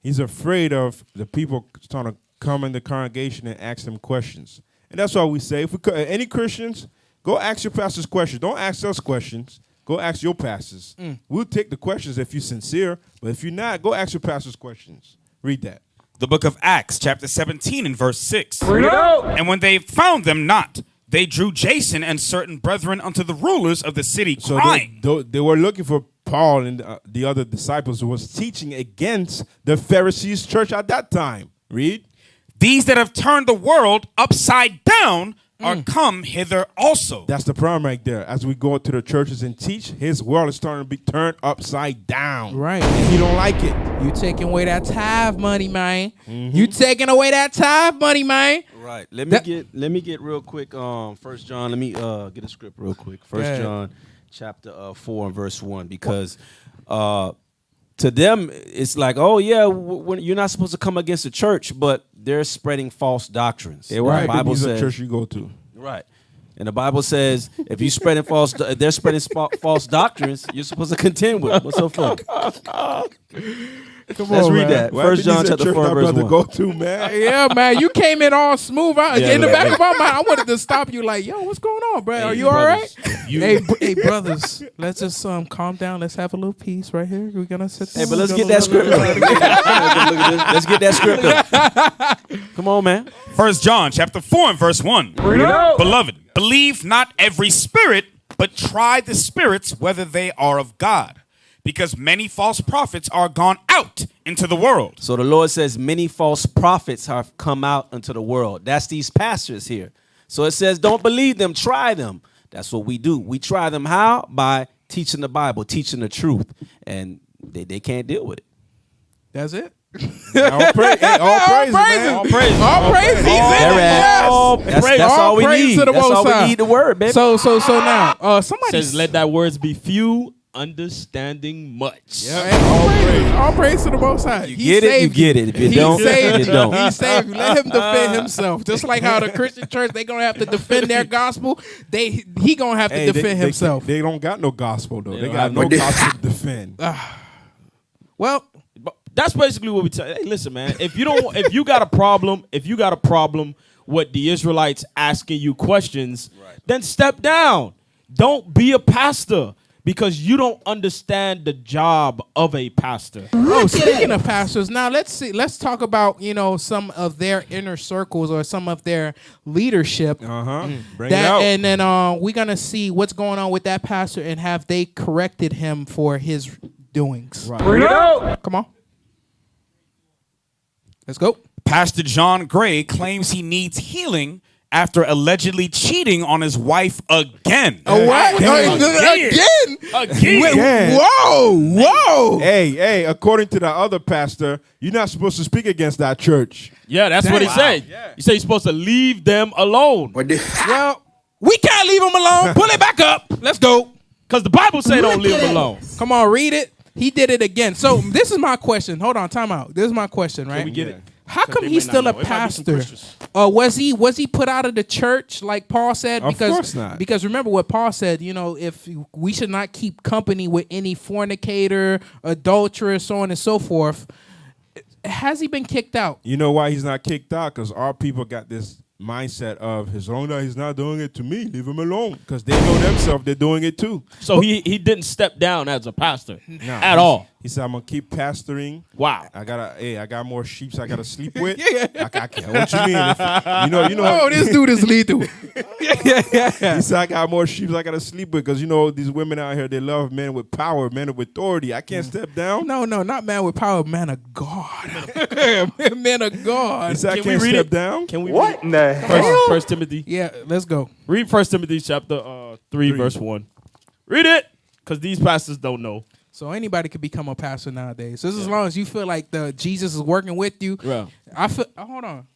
He's afraid of the people trying to come in the congregation and ask them questions. And that's why we say, if any Christians, go ask your pastors questions. Don't ask us questions. Go ask your pastors. We'll take the questions if you're sincere, but if you're not, go ask your pastors questions. Read that. The book of Acts, chapter 17 and verse 6. And when they found them not, they drew Jason and certain brethren unto the rulers of the city, crying. They were looking for Paul and the other disciples who was teaching against the Pharisees' church at that time. Read. These that have turned the world upside down are come hither also. That's the problem right there. As we go to the churches and teach, his world is starting to be turned upside down. Right. And he don't like it. You taking away that tithe money, man. You taking away that tithe money, man. Right. Let me get real quick. 1 John. Let me get a script real quick. 1 John chapter 4 and verse 1, because to them it's like, oh yeah, you're not supposed to come against the church, but they're spreading false doctrines. Yeah, right. The Bible says, church you go to. Right. And the Bible says if you spreading they're spreading false doctrines, you're supposed to contend with them. What's so funny? Come Let's on, read man. that. 1 John chapter 4 verse 1. Go to, man. Yeah, man. You came in all smooth. In the back of my mind, I wanted to stop you like, yo, what's going on, bro? Are you all right? Hey, brothers, let's just calm down. Let's have a little peace right here. We're going to sit down. Hey, but let's get that script up. Let's get that script up. Come on, man. 1 John chapter 4 and verse 1. Beloved, believe not every spirit, but try the spirits whether they are of God, because many false prophets are gone out into the world. So the Lord says many false prophets have come out into the world. That's these pastors here. So it says don't believe them, try them. That's what we do. We try them how? By teaching the Bible, teaching the truth. And they can't deal with it. That's it. All praise, man. All praise. That's all we need. That's all we need. The word, baby. So now, somebody says, "Let thy words be few, understanding much." Yeah, all praise to the Most High. You get it. If you don't, you don't. He saved you. Let him defend himself. Just like how the Christian church, they gonna have to defend their gospel. He gonna have to defend himself. They don't got no gospel though. They got no gospel to defend. Well, that's basically what we tell. Hey, listen, man. If you got a problem with the Israelites asking you questions, then step down. Don't be a pastor, because you don't understand the job of a pastor. Oh, speaking of pastors, now let's talk about, some of their inner circles or some of their leadership. Bring it out. And then we're gonna see what's going on with that pastor and have they corrected him for his doings. Right. Bring it out. Come on. Let's go. Pastor John Gray claims he needs healing after allegedly cheating on his wife again. What? Again? Whoa. Hey, according to the other pastor, you're not supposed to speak against that church. Yeah, that's what he said. Yeah. He said you're supposed to leave them alone. Well, we can't leave them alone. Pull it back up. Let's go. Because the Bible say don't leave them alone. Come on, read it. He did it again. So this is my question. Hold on, time out. This is my question, right? Can we get it? How come he's still a pastor? Was he put out of the church like Paul said? Of course not. Because remember what Paul said. If we should not keep company with any fornicator, adulterer, so on and so forth. Has he been kicked out? You know why he's not kicked out? Because our people got this mindset of as long as he's not doing it to me, leave him alone, because they know themselves they're doing it too. So he didn't step down as a pastor Nah, at all. He said, "I'm gonna keep pastoring. Wow. I got more sheep I gotta sleep with. I can't. What you mean? You know. Oh, this dude is lethal. He said, I got more sheep I gotta sleep with, because these women out here, they love men with power, men with authority. I can't step down. No, not man with power, man of God. Man of God. He said, I can't step down. Can we What in the First Timothy? Yeah, let's go. Read 1 Timothy chapter 3, verse 1. Read it, because these pastors don't know. So anybody could become a pastor nowadays. So as long as you feel like Jesus is working with you. Yeah. Hold on.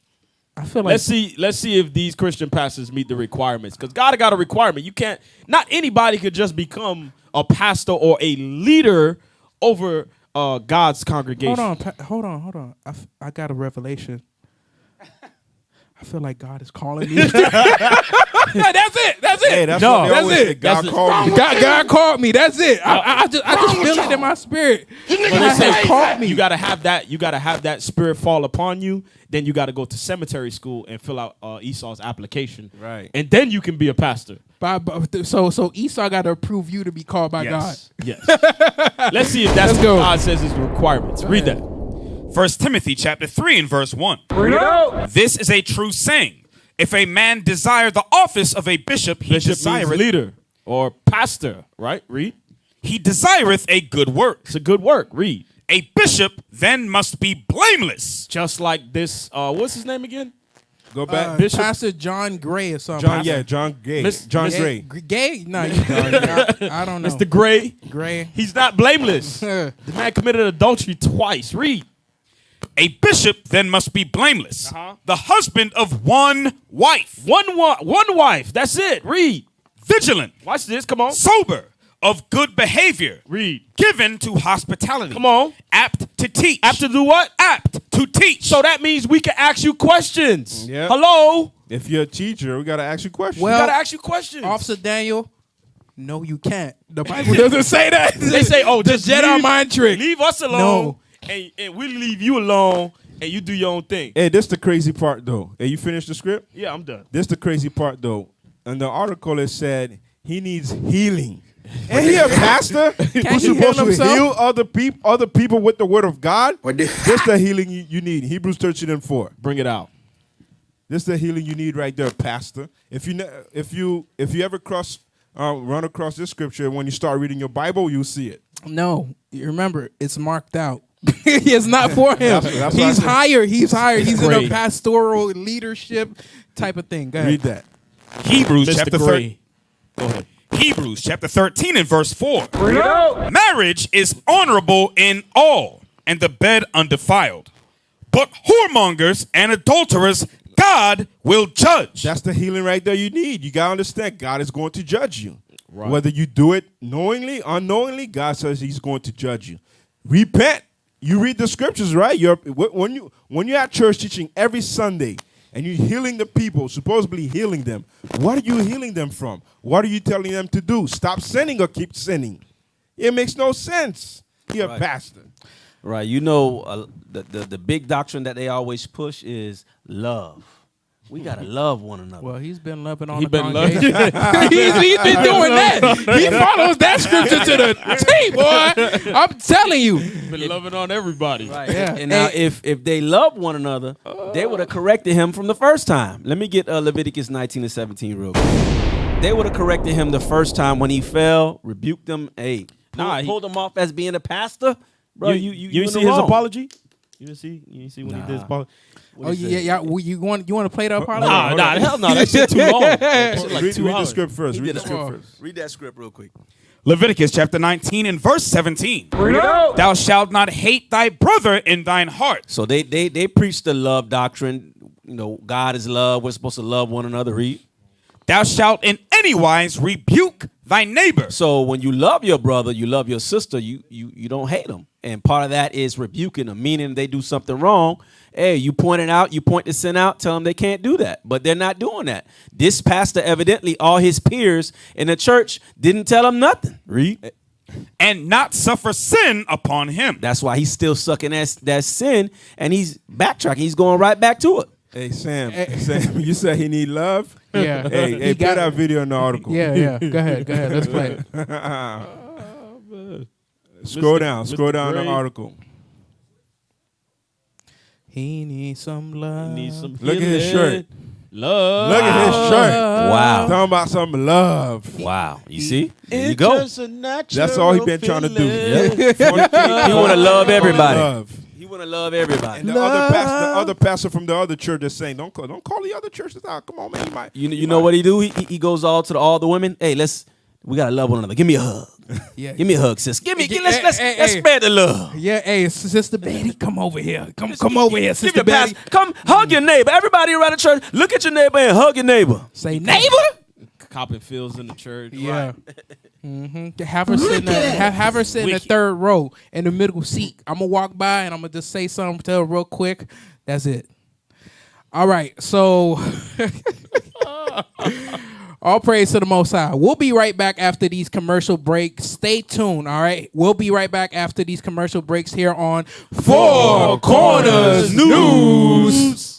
I feel like Let's see if these Christian pastors meet the requirements, because God got a requirement. You can't. Not anybody could just become a pastor or a leader over God's congregation. Hold on. I got a revelation. I feel like God is calling me. That's it. Hey, that's what they always say. God called me. God called me. That's it. I just feel it in my spirit. God has called me. You gotta have that. You gotta have that spirit fall upon you. Then you gotta go to seminary school and fill out Esau's application. Right. And then you can be a pastor. So Esau got to approve you to be called by God. Yes. Let's see if that's what God says is the requirements. Read that. 1 Timothy chapter 3 and verse 1. This is a true saying. If a man desire the office of a bishop, he desireth leader or pastor, right? Read. He desireth a good work. It's a good work. Read. A bishop then must be blameless. Just like this, what's his name again? Go back. Bishop Pastor John Gray or something. John Gay. John Gray. Gay? No, I don't know. Mr. Gray. Gray. He's not blameless. The man committed adultery twice. Read. A bishop then must be blameless, the husband of one wife. One wife. That's it. Read. Vigilant. Watch this. Come on. Sober. Of good behavior. Read. Given to hospitality. Come on. Apt to teach. Apt to do what? Apt to teach. So that means we can ask you questions. Yeah. Hello? If you're a teacher, we got to ask you questions. We got to ask you questions. Officer Daniel, no, you can't. The Bible doesn't say that. They say, oh, the just Jedi mind trick. Leave us alone. No. And we'll leave you alone, and you do your own thing. Hey, this the crazy part, though. Hey, you finished the script? Yeah, I'm done. This the crazy part, though. In the article, it said he needs healing. And he a pastor who's supposed to heal other people with the word of God. This the healing you need. Hebrews 13:4. Bring it out. This is the healing you need right there, pastor. If you ever run across this scripture, when you start reading your Bible, you'll see it. No, you remember, it's marked out. It's not for him. That's He's hired. He's in Great. a pastoral leadership type of thing. Go ahead. Read that. Hebrews Mr. chapter Gray. 13. Go ahead. Hebrews chapter 13 and verse 4. Marriage is honorable in all, and the bed undefiled. But whoremongers and adulterers God will judge. That's the healing right there you need. You got to understand, God is going to judge you. Right. Whether you do it knowingly, unknowingly, God says he's going to judge you. Repent. You read the scriptures, right? When you're at church teaching every Sunday and you're healing the people, supposedly healing them, what are you healing them from? What are you telling them to do? Stop sinning or keep sinning? It makes no sense. You're a pastor. Right. You know, the big doctrine that they always push is love. We gotta love one another. Well, he's been loving on He the been congregation. loving. He's been doing that. He follows that scripture to the T, boy. I'm telling you. Been loving on everybody. Right. Yeah. And now, if they love one another, they would have corrected him from the first time. Let me get Leviticus 19 and 17 real quick. They would have corrected him the first time when he fell, rebuked him. Hey, pulled him off as being a pastor. Bro, you see his apology? You didn't see when he did his apology? Oh yeah. You want to play the apology? Nah, hell no. That shit too long. That shit like Read 2 the hours. script first. Read the script first. Read that script real quick. Leviticus chapter 19 and verse 17. Thou shalt not hate thy brother in thine heart. So they preach the love doctrine. You know, God is love. We're supposed to love one another. Read. Thou shalt in any wise rebuke thy neighbor. So when you love your brother, you love your sister, you don't hate them. And part of that is rebuking them, meaning they do something wrong. Hey, you point it out, you point the sin out, tell them they can't do that. But they're not doing that. This pastor, evidently, all his peers in the church didn't tell him nothing. Read. And not suffer sin upon him. That's why he's still sucking that sin, and he's backtracking. He's going right back to it. Hey Sam, you said he need love? Yeah. Hey, play that video in the article. Yeah. Go ahead. Let's play it. Scroll down the article. He needs some love. Look at his shirt. Love. Look at his shirt. Wow. Talking about some love. Wow. You see? There you go. That's all he been trying to do. He want to love everybody. He want to love everybody. And the other pastor from the other church is saying, don't call the other churches out. Come on, man. You know what he do? He goes all to all the women. Hey, we gotta love one another. Give me a hug. Yeah. Give me a hug, sis. Let's spread the love. Yeah, hey, Sister Betty, come over here. Come over here, Sister Betty. Come hug your neighbor. Everybody around the church, look at your neighbor and hug your neighbor. Say neighbor. Copping feels in the church. Yeah. Right. Mm-hmm. Have her sit in the third row in the middle seat. I'm gonna walk by and I'm gonna just say something to her real quick. That's it. All right. So. All praise to the Most High. We'll be right back after these commercial breaks. Stay tuned, all right? We'll be right back after these commercial breaks here on Four Corners News.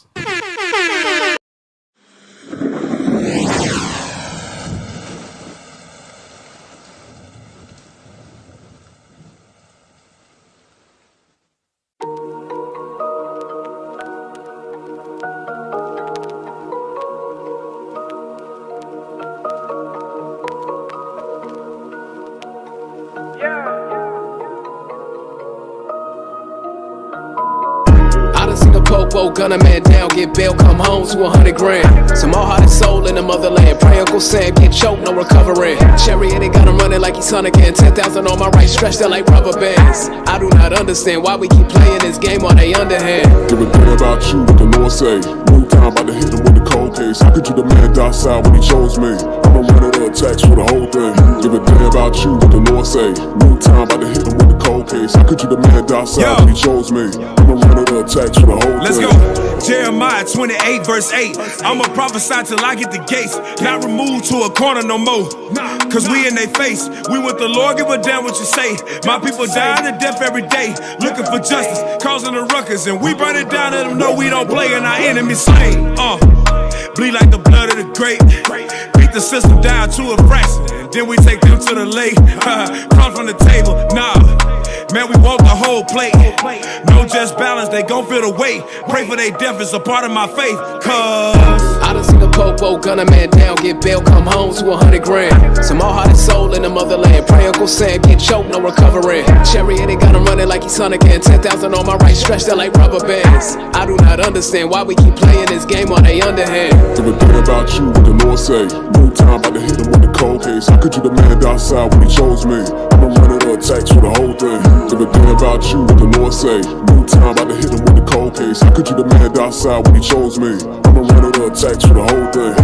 Popo, gun a man down, get bail, come home to 100 grand. Some more hearted soul in the motherland. Pray Uncle Sam get choked, no recovering. Chariot ain't got him running like he's Sonic and 10,000 on my right, stretched out like rubber bands. I do not understand why we keep playing this game on they underhand. Give a damn about you, what the Lord say. No time about to hit him with the cold case. How could you demand outside when he chose me? I'ma run it up tax for the whole thing. Give a damn about you, what the Lord say. No time about to hit him with the cold case. How could you demand outside when he chose me? I'ma run it up tax for the whole thing. Let's go. Jeremiah 28 verse 8. I'ma prophesy till I get the gates. Not removed to a corner no more. Cause we in they face. We with the Lord, give a damn what you say. My people dying to death every day. Looking for justice, causing the ruckus. And we burn it down, let them know we don't play and our enemies slain. Bleed like the blood of the grape. Beat the system down to a fraction. Then we take them to the lake. Come from the table, nah. Man, we want the whole plate. No just balance, they gon' feel the weight. Pray for their death, it's a part of my faith. Cause I done seen the Popo, gun a man down, get bail, come home to 100 grand. Some more hearted soul in the motherland. Pray Uncle Sam get choked, no recovering. Chariot ain't got him running like he's Sonic and 10,000 on my right, stretched out like rubber bands. I do not understand why we keep playing this game on they underhand. Give a damn about you, what the Lord say. No time about to hit him with the cold case. How could you demand outside when he chose me? I'ma run it up tax for the whole thing. Give a damn about you, what the Lord say. No time about to hit him with the cold case. How could you demand outside when he chose me? I'ma run it up tax for the whole thing.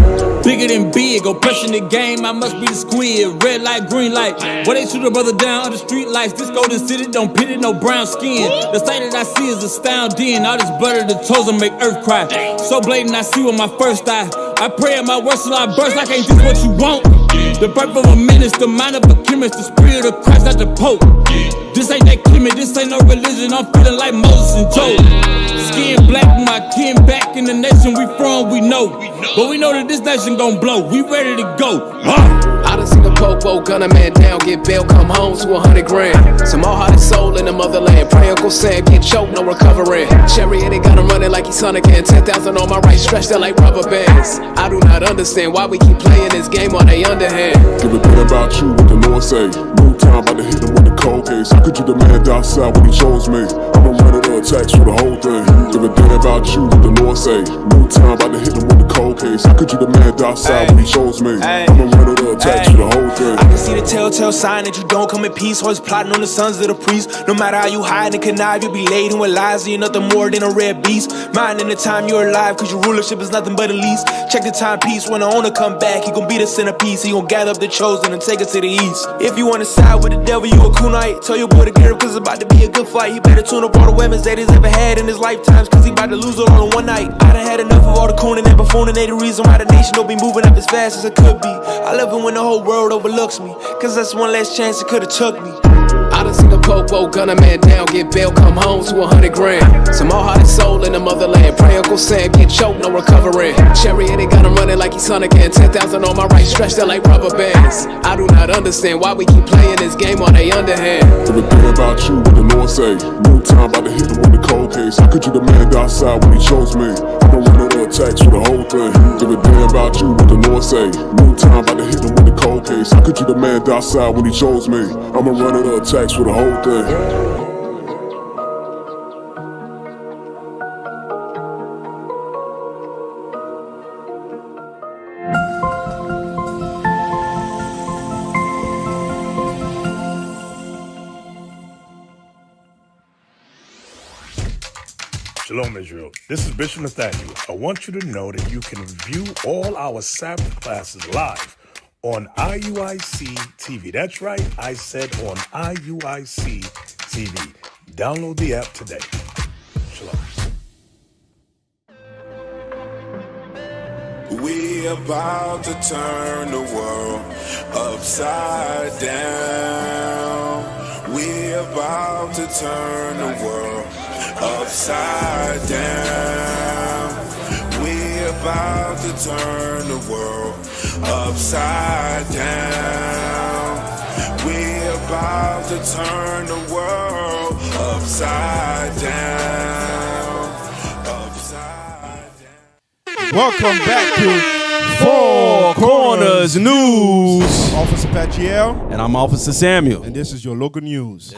Bigger than big, oppression the game, I must be the squid. Red light, green light, where they shoot a brother down on the street lights. This golden city don't pity no brown skin. The sight that I see is astounding. All this blood of the chosen make earth cry. So blatant I see with my first eye. I pray at my worst till I burst. I can't do what you want. The birth of a minister, mind of a chemist, the spirit of Christ, not the Pope. This ain't that Clement, this ain't no religion. I'm feeling like Moses and Job. Skin black, my kin back in the nation we from, we know. But we know that this nation gon' blow. We ready to go. I done seen the Popo, gun a man down, get bail, come home to 100 grand. Some more hearted soul in the motherland. Pray Uncle Sam get choked, no recovering. Chariot ain't got him running like he's Sonic and 10,000 on my right, stretched out like rubber bands. I do not understand why we keep playing this game on they underhand. Give a damn about you, what the Lord say. No time about to hit him with the cold case. How could you demand outside when he chose me? I'ma run it up tax for the whole thing. Give a damn about you, what the Lord say. No time about to hit him with the cold case. How could you demand outside when he chose me? I'ma run it up tax for the whole thing. I can see the telltale sign that you don't come in peace. Always plotting on the sons of the priest. No matter how you hide and connive, you'll be laden with lies. And you're nothing more than a red beast. Minding the time you're alive, cause your rulership is nothing but a lease. Check the timepiece, when the owner come back, he gon' be the centerpiece. He gon' gather up the chosen and take us to the east. If you wanna side with the devil, you a kunite. Tell your boy to get up cause it's about to be a good fight. He better tune up all the weapons that he's ever had in his lifetimes, cause he about to lose it all in one night. I done had enough of all the cooning and buffooning. They the reason why the nation don't be moving up as fast as it could be. I love it when the whole world overlooks me, cause that's one last chance it could've took me. I done seen the popo, gun a man down, get bail, come home to 100 grand. Some all hearted soul in the motherland. Pray Uncle Sam get choked, no recovering. Cherry and they got him running like he's Sonic and 10,000 on my right, stretched out like rubber bands. I do not understand why we keep playing this game on they underhand. Everything about you, what the Lord say. No time about to hit him with the cold case. How could you demand outside when he chose me? I'ma run the attacks for the whole thing. Everything about you, what the Lord say. No time about to hit him with the cold case. How could you demand outside when he chose me? I'ma run the attacks for the whole thing. Shalom, Israel. This is Bishop Nathaniel. I want you to know that you can view all our Sabbath classes live on IUIC TV. That's right, I said on IUIC TV. Download the app today. Shalom. We about to turn the world upside down. We about to turn the world upside down. We about to turn the world upside down. We about to turn the world upside down. Upside down. Welcome back to Four Corners News. Officer Pachiel. And I'm Officer Samuel. And this is your local news.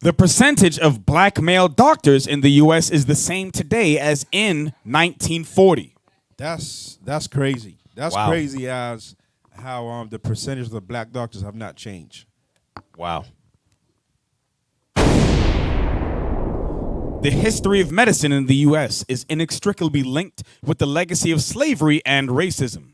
The percentage of black male doctors in the U.S. is the same today as in 1940. That's crazy. That's Wow. crazy as how the percentage of the black doctors have not changed. Wow. The history of medicine in the U.S. is inextricably linked with the legacy of slavery and racism.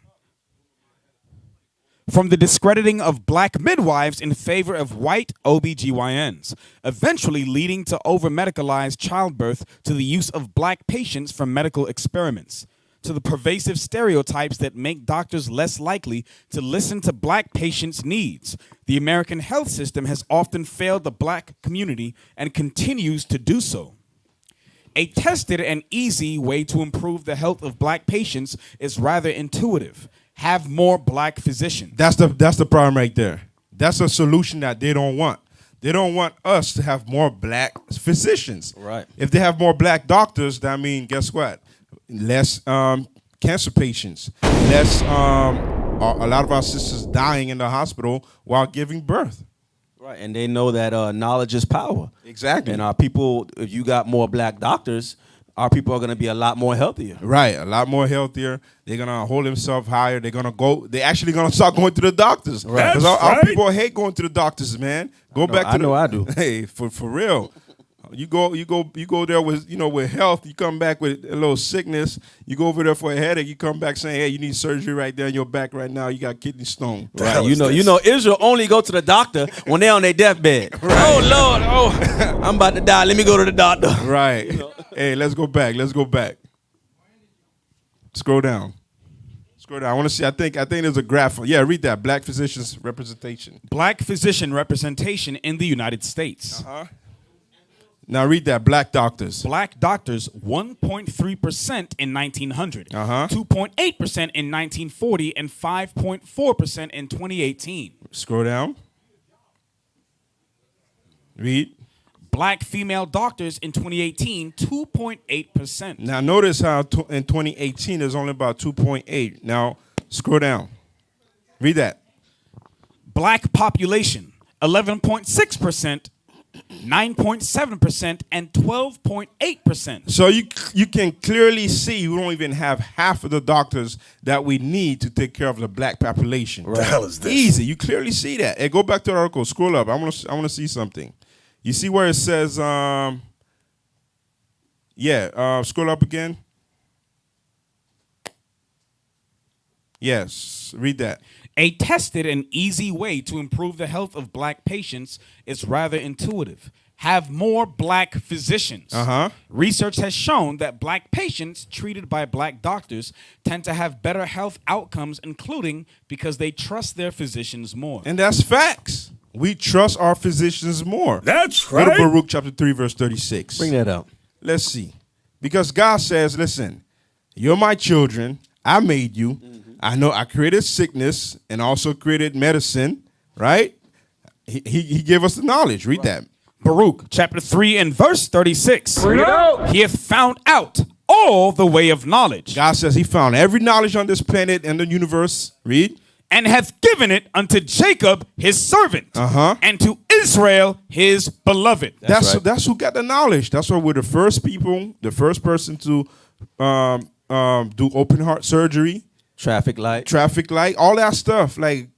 From the discrediting of black midwives in favor of white OBGYNs, eventually leading to over-medicalized childbirth, to the use of black patients for medical experiments, to the pervasive stereotypes that make doctors less likely to listen to black patients' needs. The American health system has often failed the black community and continues to do so. A tested and easy way to improve the health of black patients is rather intuitive. Have more black physicians. That's the problem right there. That's a solution that they don't want. They don't want us to have more black physicians. Right. If they have more black doctors, that means, guess what? Less cancer patients. Less a lot of our sisters dying in the hospital while giving birth. Right, and they know that knowledge is power. Exactly. And our people, if you got more black doctors, our people are going to be a lot more healthier. Right, a lot more healthier. They're going to hold themselves higher. They're actually going to start going to the doctors. Right. Because our people hate going to the doctors, man. I know I do. Hey, for real. You go there with health. You come back with a little sickness. You go over there for a headache. You come back saying, "Hey, you need surgery right there in your back right now. You got kidney stone." Right. You know, Israel only go to the doctor when they're on their deathbed. Right. Oh Lord, I'm about to die. Let me go to the doctor. Right. Hey, let's go back. Scroll down. I want to see. I think there's a graph. Yeah, read that. Black physicians representation. Black physician representation in the United States. Now read that. Black doctors. Black doctors, 1.3% in 1900, 2.8% in 1940, and 5.4% in 2018. Scroll down. Read. Black female doctors in 2018, 2.8%. Now notice how in 2018 there's only about 2.8. Now scroll down. Read that. Black population, 11.6% 9.7%, and 12.8%. So you can clearly see we don't even have half of the doctors that we need to take care of the black population. What the hell is this? Easy. You clearly see that. Hey, go back to the article. Scroll up. I want to see something. You see where it says, scroll up again. Yes, read that. A tested and easy way to improve the health of black patients is rather intuitive. Have more black physicians. Research has shown that black patients treated by black doctors tend to have better health outcomes, including because they trust their physicians more. And that's facts. We trust our physicians more. That's right. Go to right. Baruch chapter 3, verse 36. Bring that up. Let's see. Because God says, listen, you're my children. I made you. I know I created sickness and also created medicine, right? He gave us the knowledge. Read that. Baruch chapter 3 and verse 36. Bring it out. He hath found out all the way of knowledge. God says he found every knowledge on this planet and the universe. Read. And hath given it unto Jacob his servant, and to Israel his beloved. That's who got the knowledge. That's why we're the first people, the first person to do open heart surgery. Traffic light, all that stuff. Like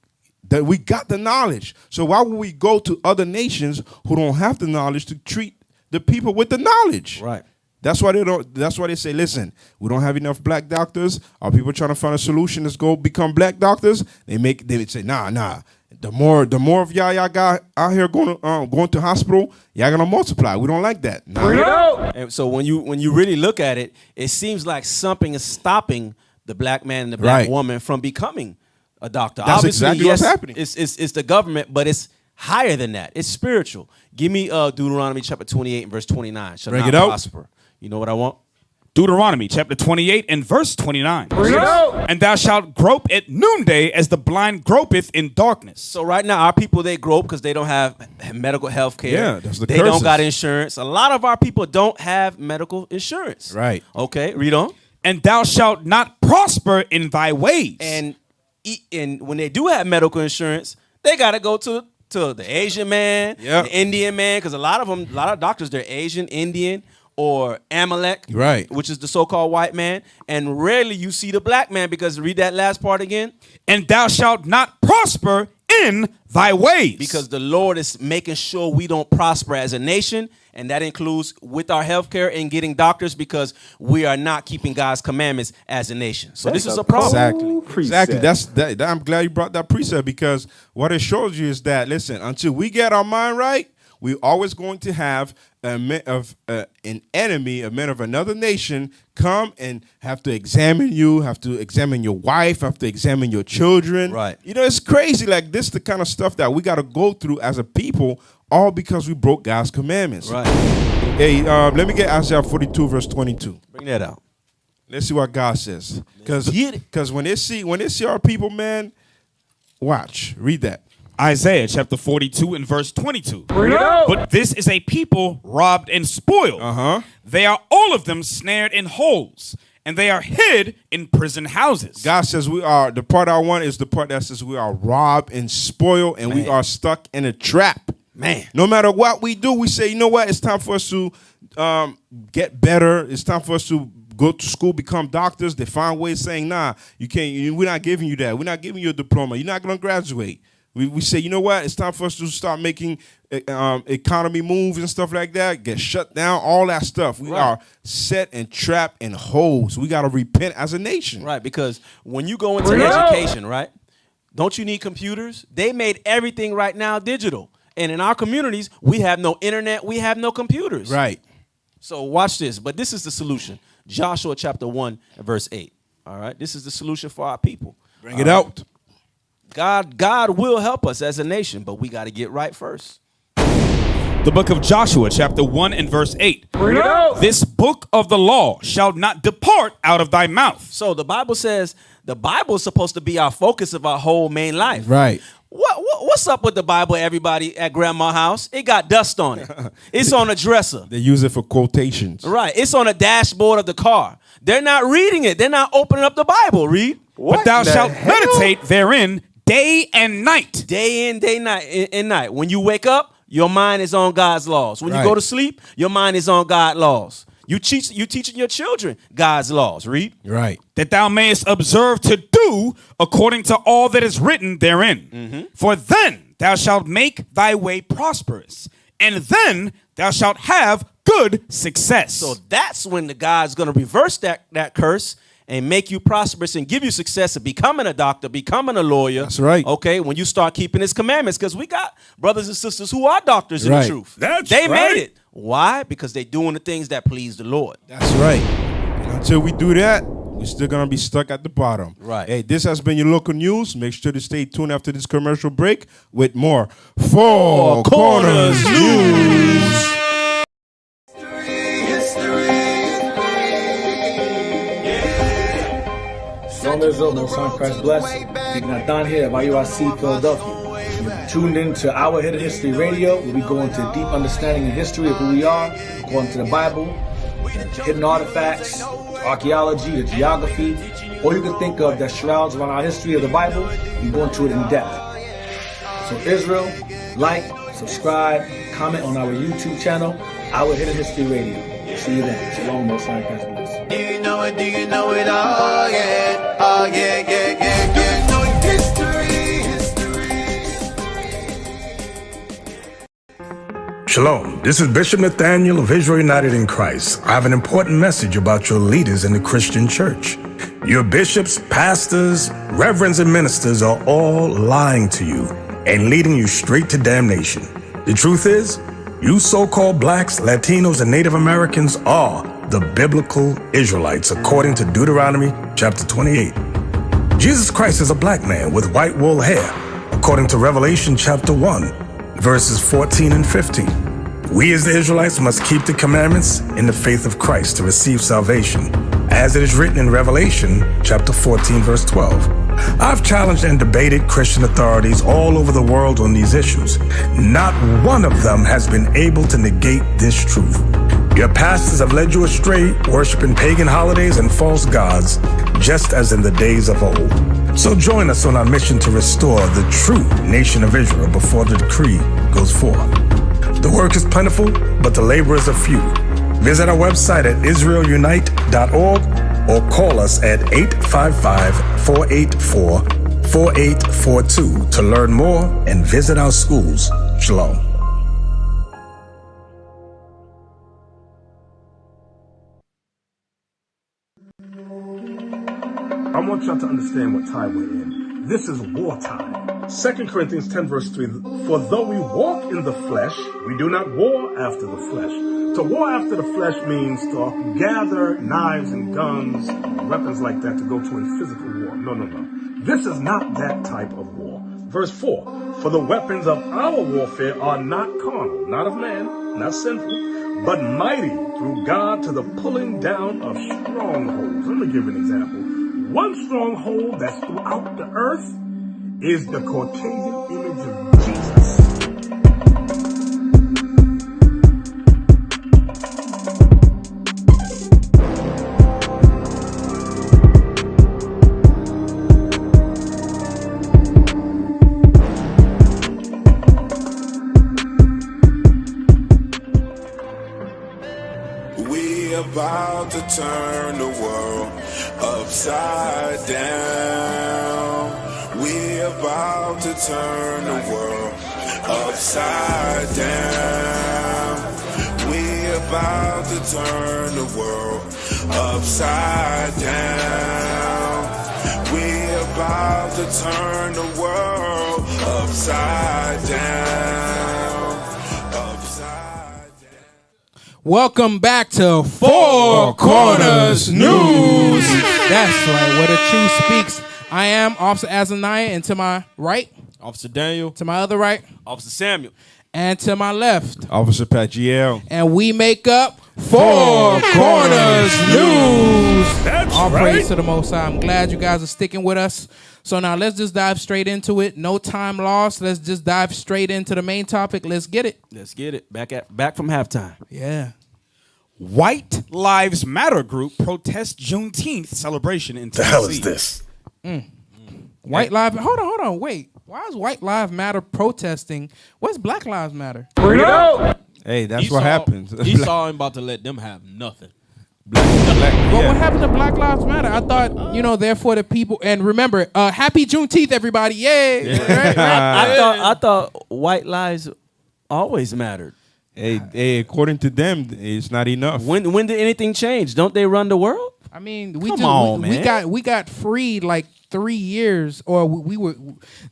that, we got the knowledge. So why would we go to other nations who don't have the knowledge to treat the people with the knowledge? Right. That's why they don't. That's why they say, listen, we don't have enough black doctors. Are people trying to find a solution? Let's go become black doctors. They would say, nah. The more of y'all got out here going to hospital, y'all gonna multiply. We don't like that. Nah. And so when you really look at it, it seems like something is stopping the black man and the black woman from becoming a doctor. That's Obviously, exactly what's happening. It's the government, but it's higher than that. It's spiritual. Give me Deuteronomy chapter 28 and verse 29. Shall Bring not it out. prosper. You know what I want? Deuteronomy chapter 28 and verse 29. Bring it out. And thou shalt grope at noonday as the blind gropeth in darkness. So right now, our people, they grope because they don't have medical health care. Yeah, that's the They curses. don't got insurance. A lot of our people don't have medical insurance. Right. Okay, read on. And thou shalt not prosper in thy ways. And when they do have medical insurance, they got to go to the Asian man, the Indian man, because a lot of doctors, they're Asian, Indian, or Amalek, right, which is the so-called white man. And rarely you see the black man, because read that last part again. And thou shalt not prosper in thy ways. Because the Lord is making sure we don't prosper as a nation, and that includes with our health care and getting doctors, because we are not keeping God's commandments as a nation. So this is a problem. Exactly. I'm glad you brought that precept, because what it shows you is that, listen, until we get our mind right, we're always going to have an enemy, a man of another nation, come and have to examine you, have to examine your wife, have to examine your children. Right. You know, it's crazy. Like, this is the kind of stuff that we got to go through as a people, all because we broke God's commandments. Right. Hey, let me get Isaiah 42, verse 22. Bring that out. Let's see what God says. Because when they see our people, man, watch. Read that. Isaiah chapter 42 and verse 22. Bring it out. But this is a people robbed and spoiled. They are all of them snared in holes, and they are hid in prison houses. God says we are, the part I want is the part that says we are robbed and spoiled, and we are stuck in a trap. Man. No matter what we do, we say, you know what? It's time for us to get better. It's time for us to go to school, become doctors. They find ways saying, nah, you can't. We're not giving you that. We're not giving you a diploma. You're not going to graduate. We say, you know what? It's time for us to start making economy moves and stuff like that. Get shut down, all that stuff. We are set and trapped in holes. We got to repent as a nation. Right, because when you go into education, right, don't you need computers? They made everything right now digital. And in our communities, we have no internet. We have no computers. Right. So watch this. But this is the solution. Joshua chapter 1, verse 8. All right. This is the solution for our people. Bring it out. God will help us as a nation, but we got to get right first. The book of Joshua, chapter 1 and verse 8. Bring it out. This book of the law shall not depart out of thy mouth. So the Bible says the Bible is supposed to be our focus of our whole main life. Right. What's up with the Bible, everybody, at grandma's house? It got dust on it. It's on a dresser. They use it for quotations. Right. It's on a dashboard of the car. They're not reading it. They're not opening up the Bible. Read. But thou shalt meditate therein day and night. Day in, day night, and night. When you wake up, your mind is on God's laws. When you go to sleep, your mind is on God's laws. You teaching your children God's laws. Read. Right. That thou mayest observe to do according to all that is written therein. Mm-hmm. For then thou shalt make thy way prosperous, and then thou shalt have good success. So that's when the God's going to reverse that curse and make you prosperous and give you success of becoming a doctor, becoming a lawyer. That's right. Okay, when you start keeping his commandments, because we got brothers and sisters who are doctors in the truth. They made it. Why? Because they're doing the things that please the Lord. That's right. And until we do that, we're still going to be stuck at the bottom. Right. Hey, this has been your local news. Make sure to stay tuned after this commercial break with more Four Corners News. Shalom Israel, no son, Christ bless. Deacon Nathan here of IUIC Philadelphia. You're tuned in to Our Hidden History Radio, where we go into deep understanding and history of who we are, according to the Bible, hidden artifacts, archaeology, the geography, all you can think of that shrouds around our history of the Bible. We go into it in depth. So Israel, like, subscribe, comment on our YouTube channel, Our Hidden History Radio. See you then. Shalom, no son, Christ bless. Do you know it? Do you know it? Oh yeah, oh yeah, yeah, yeah, yeah. No history. Shalom, this is Bishop Nathaniel of Israel United in Christ. I have an important message about your leaders in the Christian church. Your bishops, pastors, reverends, and ministers are all lying to you and leading you straight to damnation. The truth is, you so-called blacks, Latinos, and Native Americans are the biblical Israelites, according to Deuteronomy chapter 28. Jesus Christ is a black man with white wool hair, according to Revelation chapter 1, verses 14 and 15. We as the Israelites must keep the commandments in the faith of Christ to receive salvation, as it is written in Revelation chapter 14, verse 12. I've challenged and debated Christian authorities all over the world on these issues. Not one of them has been able to negate this truth. Your pastors have led you astray, worshiping pagan holidays and false gods, just as in the days of old. So join us on our mission to restore the true nation of Israel before the decree goes forth. The work is plentiful, but the laborers are few. Visit our website at israelunite.org or call us at 855-484-4842 to learn more and visit our schools. Shalom. I want y'all to understand what time we're in. This is wartime. 2 Corinthians 10 verse 3, for though we walk in the flesh, we do not war after the flesh. To war after the flesh means to gather knives and guns, weapons like that to go to a physical war. No. This is not that type of war. Verse 4, for the weapons of our warfare are not carnal, not of man, not sinful, but mighty through God to the pulling down of strongholds. Let me give you an example. One stronghold that's throughout the earth is the Caucasian image of Jesus. We about to turn the world upside down. We about to turn the world upside down. We about to turn the world upside down. We about to turn the world upside down. Upside down. Welcome back to Four Corners News. That's right, where the truth speaks. I am Officer Azaniah, and to my right, Officer Daniel. To my other right, Officer Samuel. And to my left, Officer Pat GL. And we make up Four Corners News. That's All right. praise to the Most High. I'm glad you guys are sticking with us. So now let's just dive straight into it. No time lost. Let's just dive straight into the main topic. Let's get it. Let's get it. Back from halftime. Yeah. White Lives Matter group protests Juneteenth celebration in Tennessee. The hell is this? White Lives. Hold on. Wait. Why is White Lives Matter protesting? What's Black Lives Matter? Bring it out. Hey, that's what happens. Esau ain't about to let them have nothing. Well, what happened to Black Lives Matter? I thought, they're for the people. And remember, happy Juneteenth, everybody! Yay! Right? I thought white lives always mattered. Hey, according to them, it's not enough. When did anything change? Don't they run the world? I mean, Come on, man. we got freed like 3 years, or we were.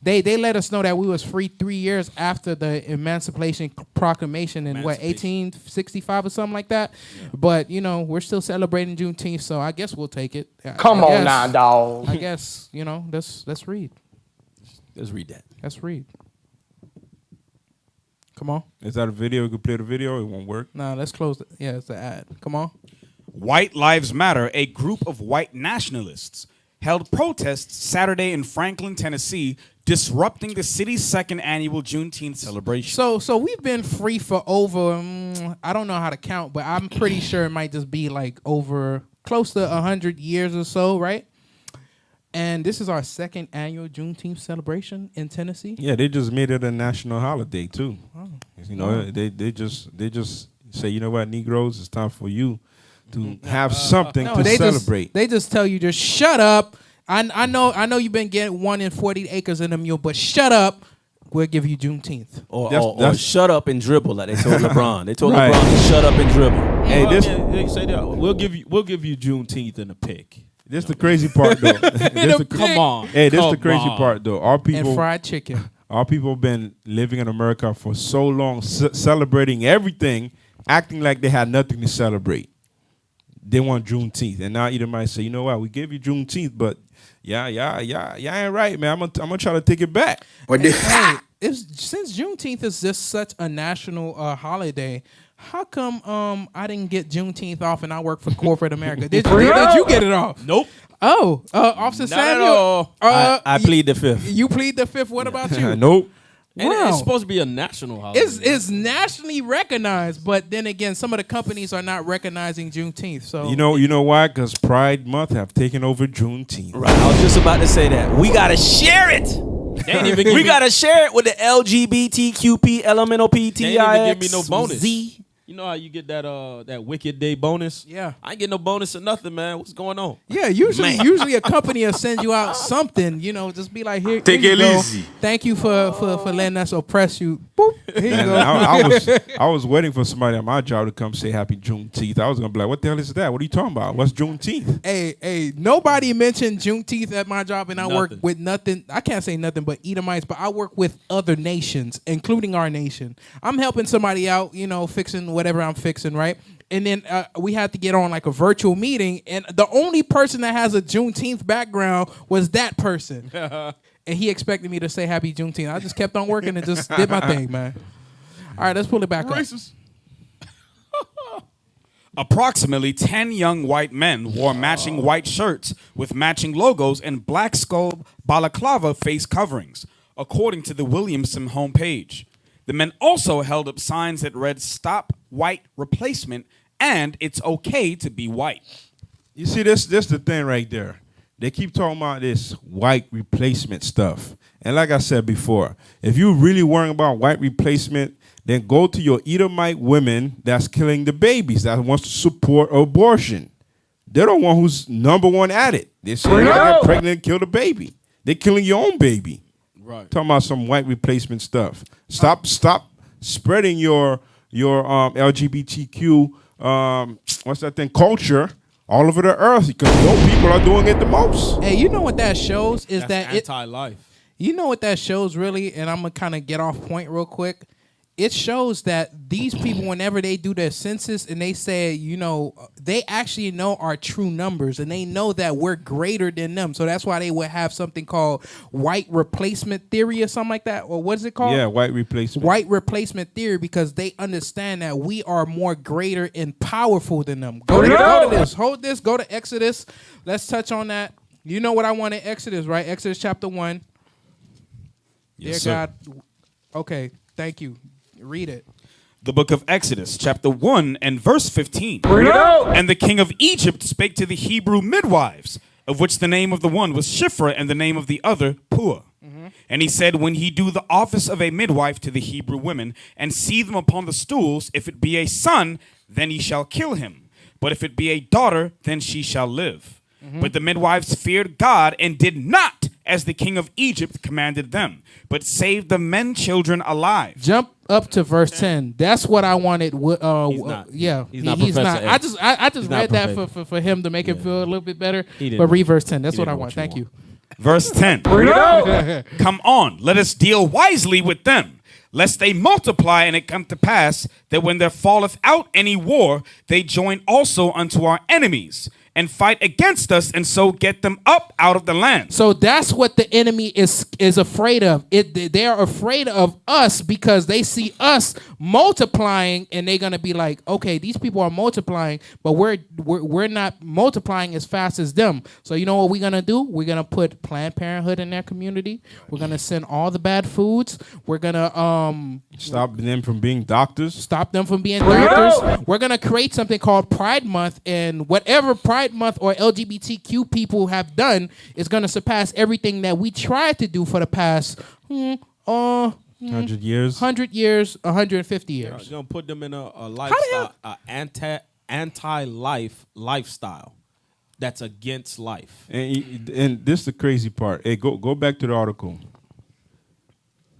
They let us know that we was free 3 years after the Emancipation Proclamation in 1865 or something like that. Yeah. But we're still celebrating Juneteenth, so I guess we'll take it. Come on now, dog. I guess let's read. Let's read that. Let's read. Come on. Is that a video? You can play the video. It won't work. No, let's close it. Yeah, it's the ad. Come on. White Lives Matter, a group of white nationalists, held protests Saturday in Franklin, Tennessee, disrupting the city's second annual Juneteenth celebration. So we've been free for over, I don't know how to count, but I'm pretty sure it might just be like over close to 100 years or so, right? And this is our second annual Juneteenth celebration in Tennessee. Yeah, they just made it a national holiday too. Oh. They just say, you know what, Negroes, it's time for you to have something to celebrate. They just tell you just shut up. I know you've been getting 1 in 40 acres in a mule, but shut up. We'll give you Juneteenth. Or shut up and dribble, like they told LeBron. They told LeBron to shut up and dribble. Hey, they say that we'll give you Juneteenth in a pick. This the crazy part though. Come on. Hey, this the crazy part though. Our people and fried chicken. Our people have been living in America for so long, celebrating everything, acting like they had nothing to celebrate. They want Juneteenth, and now either might say, you know what, we gave you Juneteenth, but yeah, ain't right, man. I'm gonna try to take it back. Since Juneteenth is just such a national holiday, how come I didn't get Juneteenth off and I work for corporate America? Did you get it off? Nope. Oh, Officer Samuel. I plead the fifth. You plead the fifth. What about you? Nope. And it's supposed to be a national holiday. It's nationally recognized, but then again, some of the companies are not recognizing Juneteenth. So you know why? Because Pride Month have taken over Juneteenth. Right. I was just about to say that. We gotta share it. We gotta share it with the LGBTQP LMNOP TIX. They ain't even give me no bonus. Z. You know how you get that Wicked Day bonus? Yeah. I ain't get no bonus or nothing, man. What's going on? Yeah, usually a company will send you out something, just be like, here, take here it you go. easy. Thank you for letting us oppress you. Boop, here you go. I was waiting for somebody at my job to come say Happy Juneteenth. I was gonna be like, what the hell is that? What are you talking about? What's Juneteenth? Hey, nobody mentioned Juneteenth at my job, and I work with nothing. I can't say nothing but Edomites, but I work with other nations, including our nation. I'm helping somebody out, fixing whatever I'm fixing, right? And then we had to get on like a virtual meeting, and the only person that has a Juneteenth background was that person. And he expected me to say Happy Juneteenth. I just kept on working and just did my thing, man. All right, let's pull it back up. Approximately 10 young white men wore matching white shirts with matching logos and black skull balaclava face coverings, according to the Williamson homepage. The men also held up signs that read "Stop White Replacement" and "It's okay to be white." You see, this the thing right there. They keep talking about this white replacement stuff. And like I said before, if you're really worrying about white replacement, then go to your Edomite women that's killing the babies, that wants to support abortion. They're the one who's number one at it. They say you get pregnant and kill the baby. They're killing your own baby. Right. Talking about some white replacement stuff. Stop spreading your LGBTQ what's that thing, culture all over the earth, because those people are doing it the most. Hey, you know what that shows is That's anti-life. You know what that shows really, and I'm gonna kind of get off point real quick. It shows that these people, whenever they do their census and they say, they actually know our true numbers, and they know that we're greater than them. So that's why they would have something called white replacement theory or something like that. Or what is it called? Yeah, white replacement. White replacement theory, because they understand that we are more greater and powerful than them. Go to this. Hold this. Go to Exodus. Let's touch on that. You know what I want in Exodus, right? Exodus chapter 1. Yes, Dear sir. God. Okay, thank you. Read it. The book of Exodus, chapter 1 and verse 15. And the king of Egypt spake to the Hebrew midwives, of which the name of the one was Shiphrah and the name of the other Puah. And he said, when he do the office of a midwife to the Hebrew women, and see them upon the stools, if it be a son, then he shall kill him. But if it be a daughter, then she shall live. But the midwives feared God and did not as the king of Egypt commanded them, but saved the men children alive. Jump up to verse 10. That's what I wanted. Yeah, He's not he's Professor not. X. I just He's not read that Professor. for him to make it feel a little bit better. didn't But know. read verse 10. That's He what I didn't know want. what Thank you. Verse 10. Come on, let us deal wisely with them, lest they multiply, and it come to pass that when there falleth out any war, they join also unto our enemies, and fight against us, and so get them up out of the land. So that's what the enemy is afraid of. They are afraid of us because they see us multiplying, and they're gonna be like, okay, these people are multiplying, but we're not multiplying as fast as them. So you know what we're gonna do? We're gonna put Planned Parenthood in their community. We're gonna send all the bad foods. We're gonna stop them from being doctors. Stop them from being doctors. We're gonna create something called Pride Month, and whatever Pride Month or LGBTQ people have done is gonna surpass everything that we tried to do for the past 100 years, 150 years. You're gonna put them in a lifestyle, anti-life lifestyle that's against life. And this is the crazy part. Hey, go back to the article.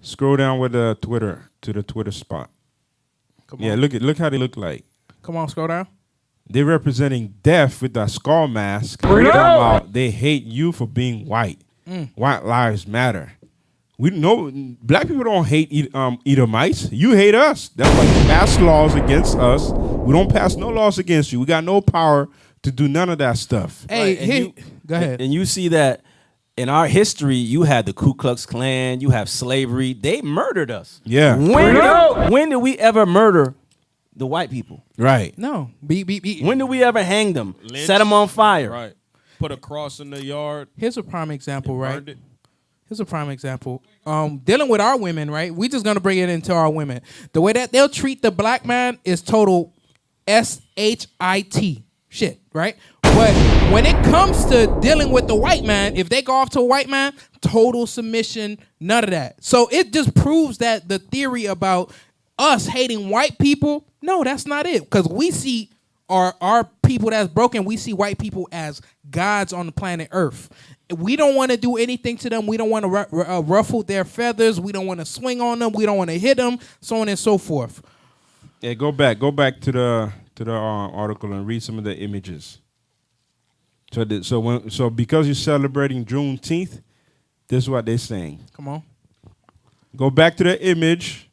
Scroll down with the Twitter to the Twitter spot. Come on. Look how they look like. Come on, scroll down. They're representing death with that skull mask. They hate you for being white. White lives matter. We know black people don't hate Edomites. You hate us. That's why you pass laws against us. We don't pass no laws against you. We got no power to do none of that stuff. Hey, go ahead. And you see that in our history, you had the Ku Klux Klan, you have slavery. They murdered us. Yeah. When did we ever murder the white people? Right. No. When did we ever hang them? Lynch. Set them on fire? Right. Put a cross in the yard. Here's a prime example, right? Burned it. Here's a prime example. Dealing with our women, right? We just gonna bring it into our women. The way that they'll treat the black man is total shit, shit, right? But when it comes to dealing with the white man, if they go off to a white man, total submission, none of that. So it just proves that the theory about us hating white people, no, that's not it. Because we see our people that's broken, we see white people as gods on the planet Earth. We don't want to do anything to them. We don't want to ruffle their feathers. We don't want to swing on them. We don't want to hit them, so on and so forth. Yeah, go back to the article and read some of the images. So because you're celebrating Juneteenth, this is what they're saying. Come on. Go back to the image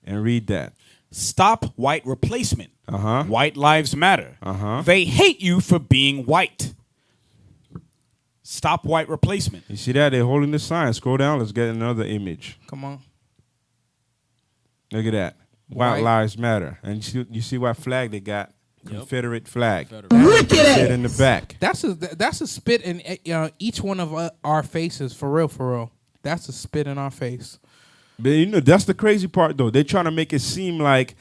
and read that. Stop white replacement. Uh-huh. White lives matter. Uh-huh. They hate you for being white. Stop white replacement. You see that? They're holding the sign. Scroll down. Let's get another image. Come on. Look at that. White lives matter. And you see what flag they got? Confederate flag. Look at it in the back. That's a spit in each one of our faces, for real. That's a spit in our face. But you know, that's the crazy part, though. They're trying to make it seem like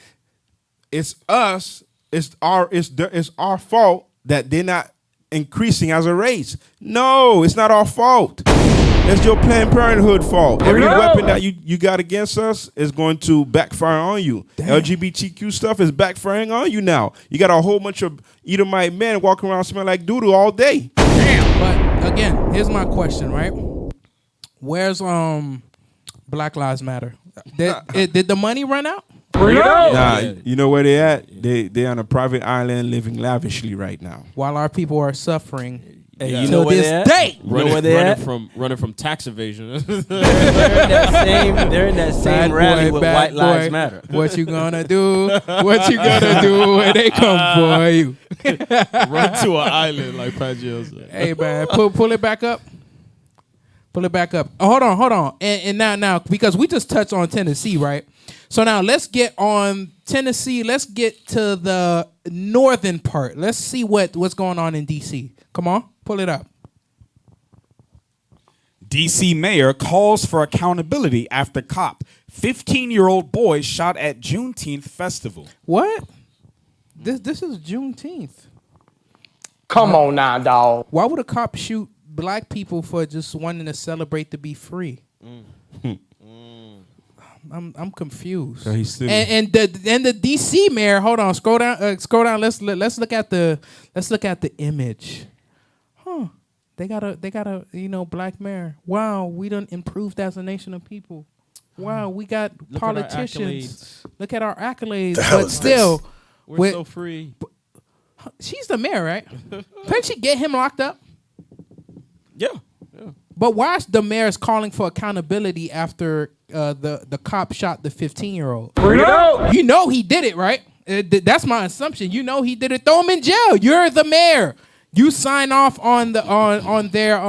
it's us. It's our fault that they're not increasing as a race. No, it's not our fault. It's your Planned Parenthood fault. Every weapon that you got against us is going to backfire on you. Damn. LGBTQ stuff is backfiring on you now. You got a whole bunch of Edomite men walking around smelling like doo-doo all day. Damn. But again, here's my question, right? Where's Black Lives Matter? Did the money run out? Nah, you know where they at? They on a private island living lavishly right now. While our people are suffering. Hey, you know where they at? Running from tax evasion. They're in that same rally with White Lives Matter. What you gonna do? What you gonna do when they come for you? Run to an island like Pagio said. Hey man, pull it back up. Pull it back up. Oh, hold on. And now, because we just touched on Tennessee, right? So now let's get on Tennessee. Let's get to the northern part. Let's see what's going on in D.C. Come on, pull it up. D.C. mayor calls for accountability after cop 15-year-old boy shot at Juneteenth festival. What? This is Juneteenth. Come on now, dog. Why would a cop shoot black people for just wanting to celebrate to be free. I'm confused. So he's still and the DC mayor. Hold on, scroll down. Let's look at the image. Huh? They got a black mayor. Wow, we done improved as a nation of people. Wow, we got politicians. Look at our accolades. But still, we're so free. She's the mayor, right? Couldn't she get him locked up? Yeah. But why is the mayor's calling for accountability after the cop shot the 15-year-old? You know he did it, right? That's my assumption. You know he did it. Throw him in jail. You're the mayor. You sign off on the on their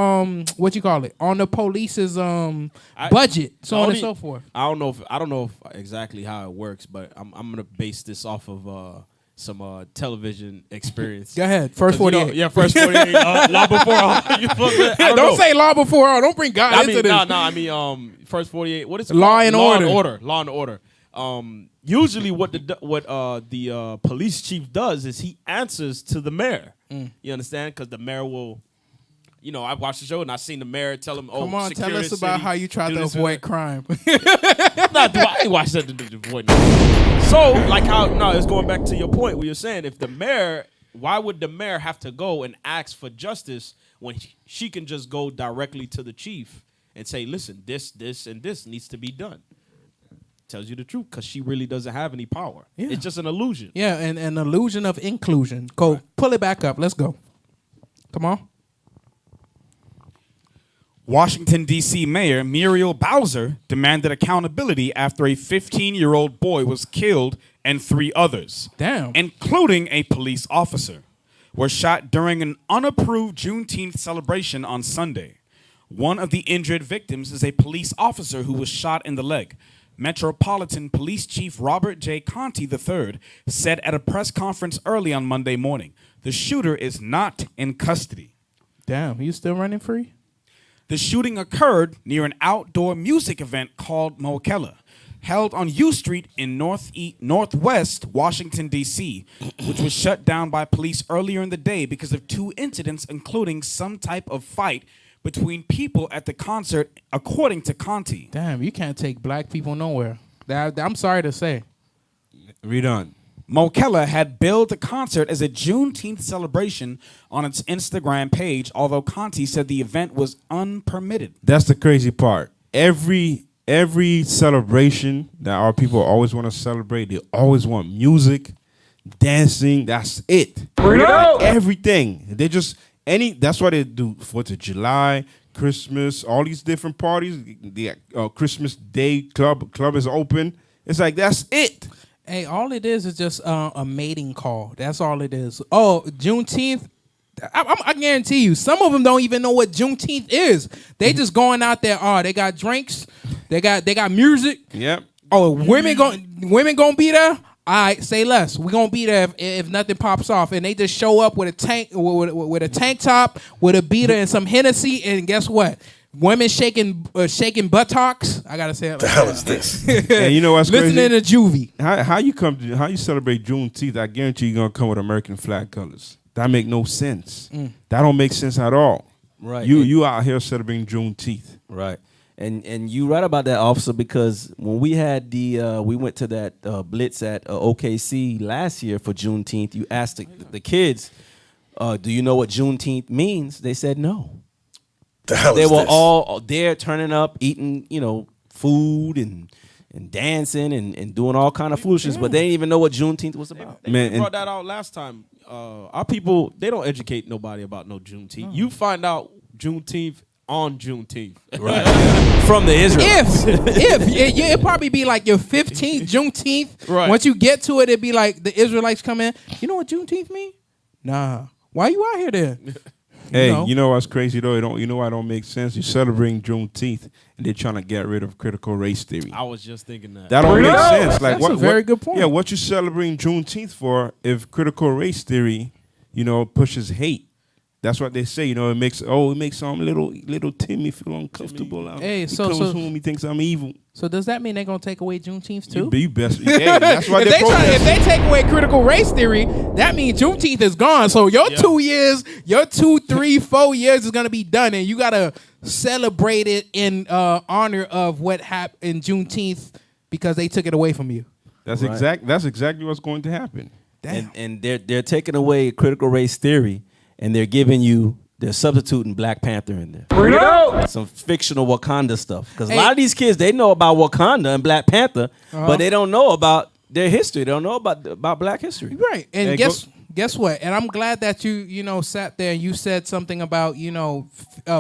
what you call it, on the police's budget, so on and so forth. I don't know if exactly how it works, but I'm gonna base this off of some television experience. Go ahead. First 48. First 48. Law before all. Don't say law before all. Don't bring God into this. No. First 48. What is it? Law and order. Law and order. Usually, what the police chief does is he answers to the mayor. You understand? Because the mayor will. I watched the show and I seen the mayor tell him, come on, tell us about how you try to avoid crime. I ain't watched that to avoid. So, it's going back to your point where you're saying why would the mayor have to go and ask for justice when she can just go directly to the chief and say, listen, this, and this needs to be done? Tells you the truth because she really doesn't have any power. Yeah. It's just an illusion. Yeah, and an illusion of inclusion. Go, pull it back up. Let's go. Come on. Washington, D.C. Mayor Muriel Bowser demanded accountability after a 15-year-old boy was killed and 3 others, including a police officer, were shot during an unapproved Juneteenth celebration on Sunday. One of the injured victims is a police officer who was shot in the leg. Metropolitan Police Chief Robert J. Conti III said at a press conference early on Monday morning, the shooter is not in custody. Damn, he's still running free? The shooting occurred near an outdoor music event called Moakella, held on U Street in northwest Washington, D.C., which was shut down by police earlier in the day because of 2 incidents, including some type of fight between people at the concert, according to Conti. Damn, you can't take black people nowhere. I'm sorry to say. Read on. Moakella had billed the concert as a Juneteenth celebration on its Instagram page, although Conti said the event was unpermitted. That's the crazy part. Every celebration that our people always want to celebrate, they always want music, dancing. That's it. Everything. They just that's why they do 4th of July, Christmas, all these different parties. The Christmas Day club is open. It's like that's it. Hey, all it is just a mating call. That's all it is. Oh, Juneteenth. I guarantee you, some of them don't even know what Juneteenth is. They just going out there. Oh, they got drinks. They got music. Yep. Oh, women gonna be there. All right, say less. We're gonna be there if nothing pops off, and they just show up with a tank top, with a beater and some Hennessy, and guess what? Women shaking buttocks. I gotta say it. Like that was this. And you know what's crazy? Listening to Juvie. How you celebrate Juneteenth? I guarantee you're gonna come with American flag colors. That make no sense. That don't make sense at all. Right. You out here celebrating Juneteenth. Right. And you right about that, officer, because when we had we went to that blitz at OKC last year for Juneteenth, you asked the kids, do you know what Juneteenth means? They said no. They were all there turning up, eating, food and dancing and doing all kind of foolishness, but they didn't even know what Juneteenth was about. They brought that out last time. Our people, they don't educate nobody about no Juneteenth. No. You find out Juneteenth on Juneteenth. Right. From the Israelites. If it'd probably be like your 15th Juneteenth. Right. Once you get to it, it'd be like the Israelites come in. You know what Juneteenth mean? Nah. Why you out here then? Hey, you know what's crazy though? You know why it don't make sense? You're celebrating Juneteenth and they're trying to get rid of critical race theory. I was just thinking that. That don't make sense. Like, that's a very good point. Yeah, what you celebrating Juneteenth for if critical race theory, pushes hate? That's what they say. It makes some little Timmy feel uncomfortable. Hey, he comes home, he thinks I'm evil. So does that mean they're gonna take away Juneteenth too? You best. Yeah, that's why if they take away critical race theory, that means Juneteenth is gone. So your 2 years, your 2, 3, 4 years is gonna be done, and you gotta celebrate it in honor of what happened in Juneteenth because they took it away from you. That's exactly what's going to happen. And they're taking away critical race theory, and they're substituting Black Panther in there. Bring it out! Some fictional Wakanda stuff. Because a lot of these kids, they know about Wakanda and Black Panther, but they don't know about their history. They don't know about Black history. Right. And guess what? And I'm glad that you sat there and you said something about,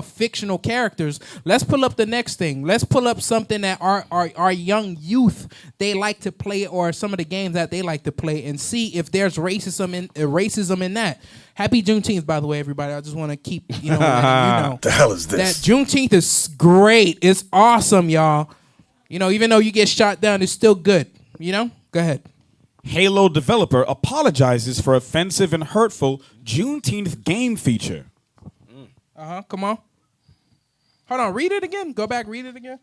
fictional characters. Let's pull up the next thing. Let's pull up something that our young youth, they like to play, or some of the games that they like to play, and see if there's racism in that. Happy Juneteenth, by the way, everybody. I just want to keep, letting you know. The hell is this? That Juneteenth is great. It's awesome, y'all. Even though you get shot down, it's still good. Go ahead. Halo developer apologizes for offensive and hurtful Juneteenth game feature. Come on. Hold on. Read it again. Go back. Read it again.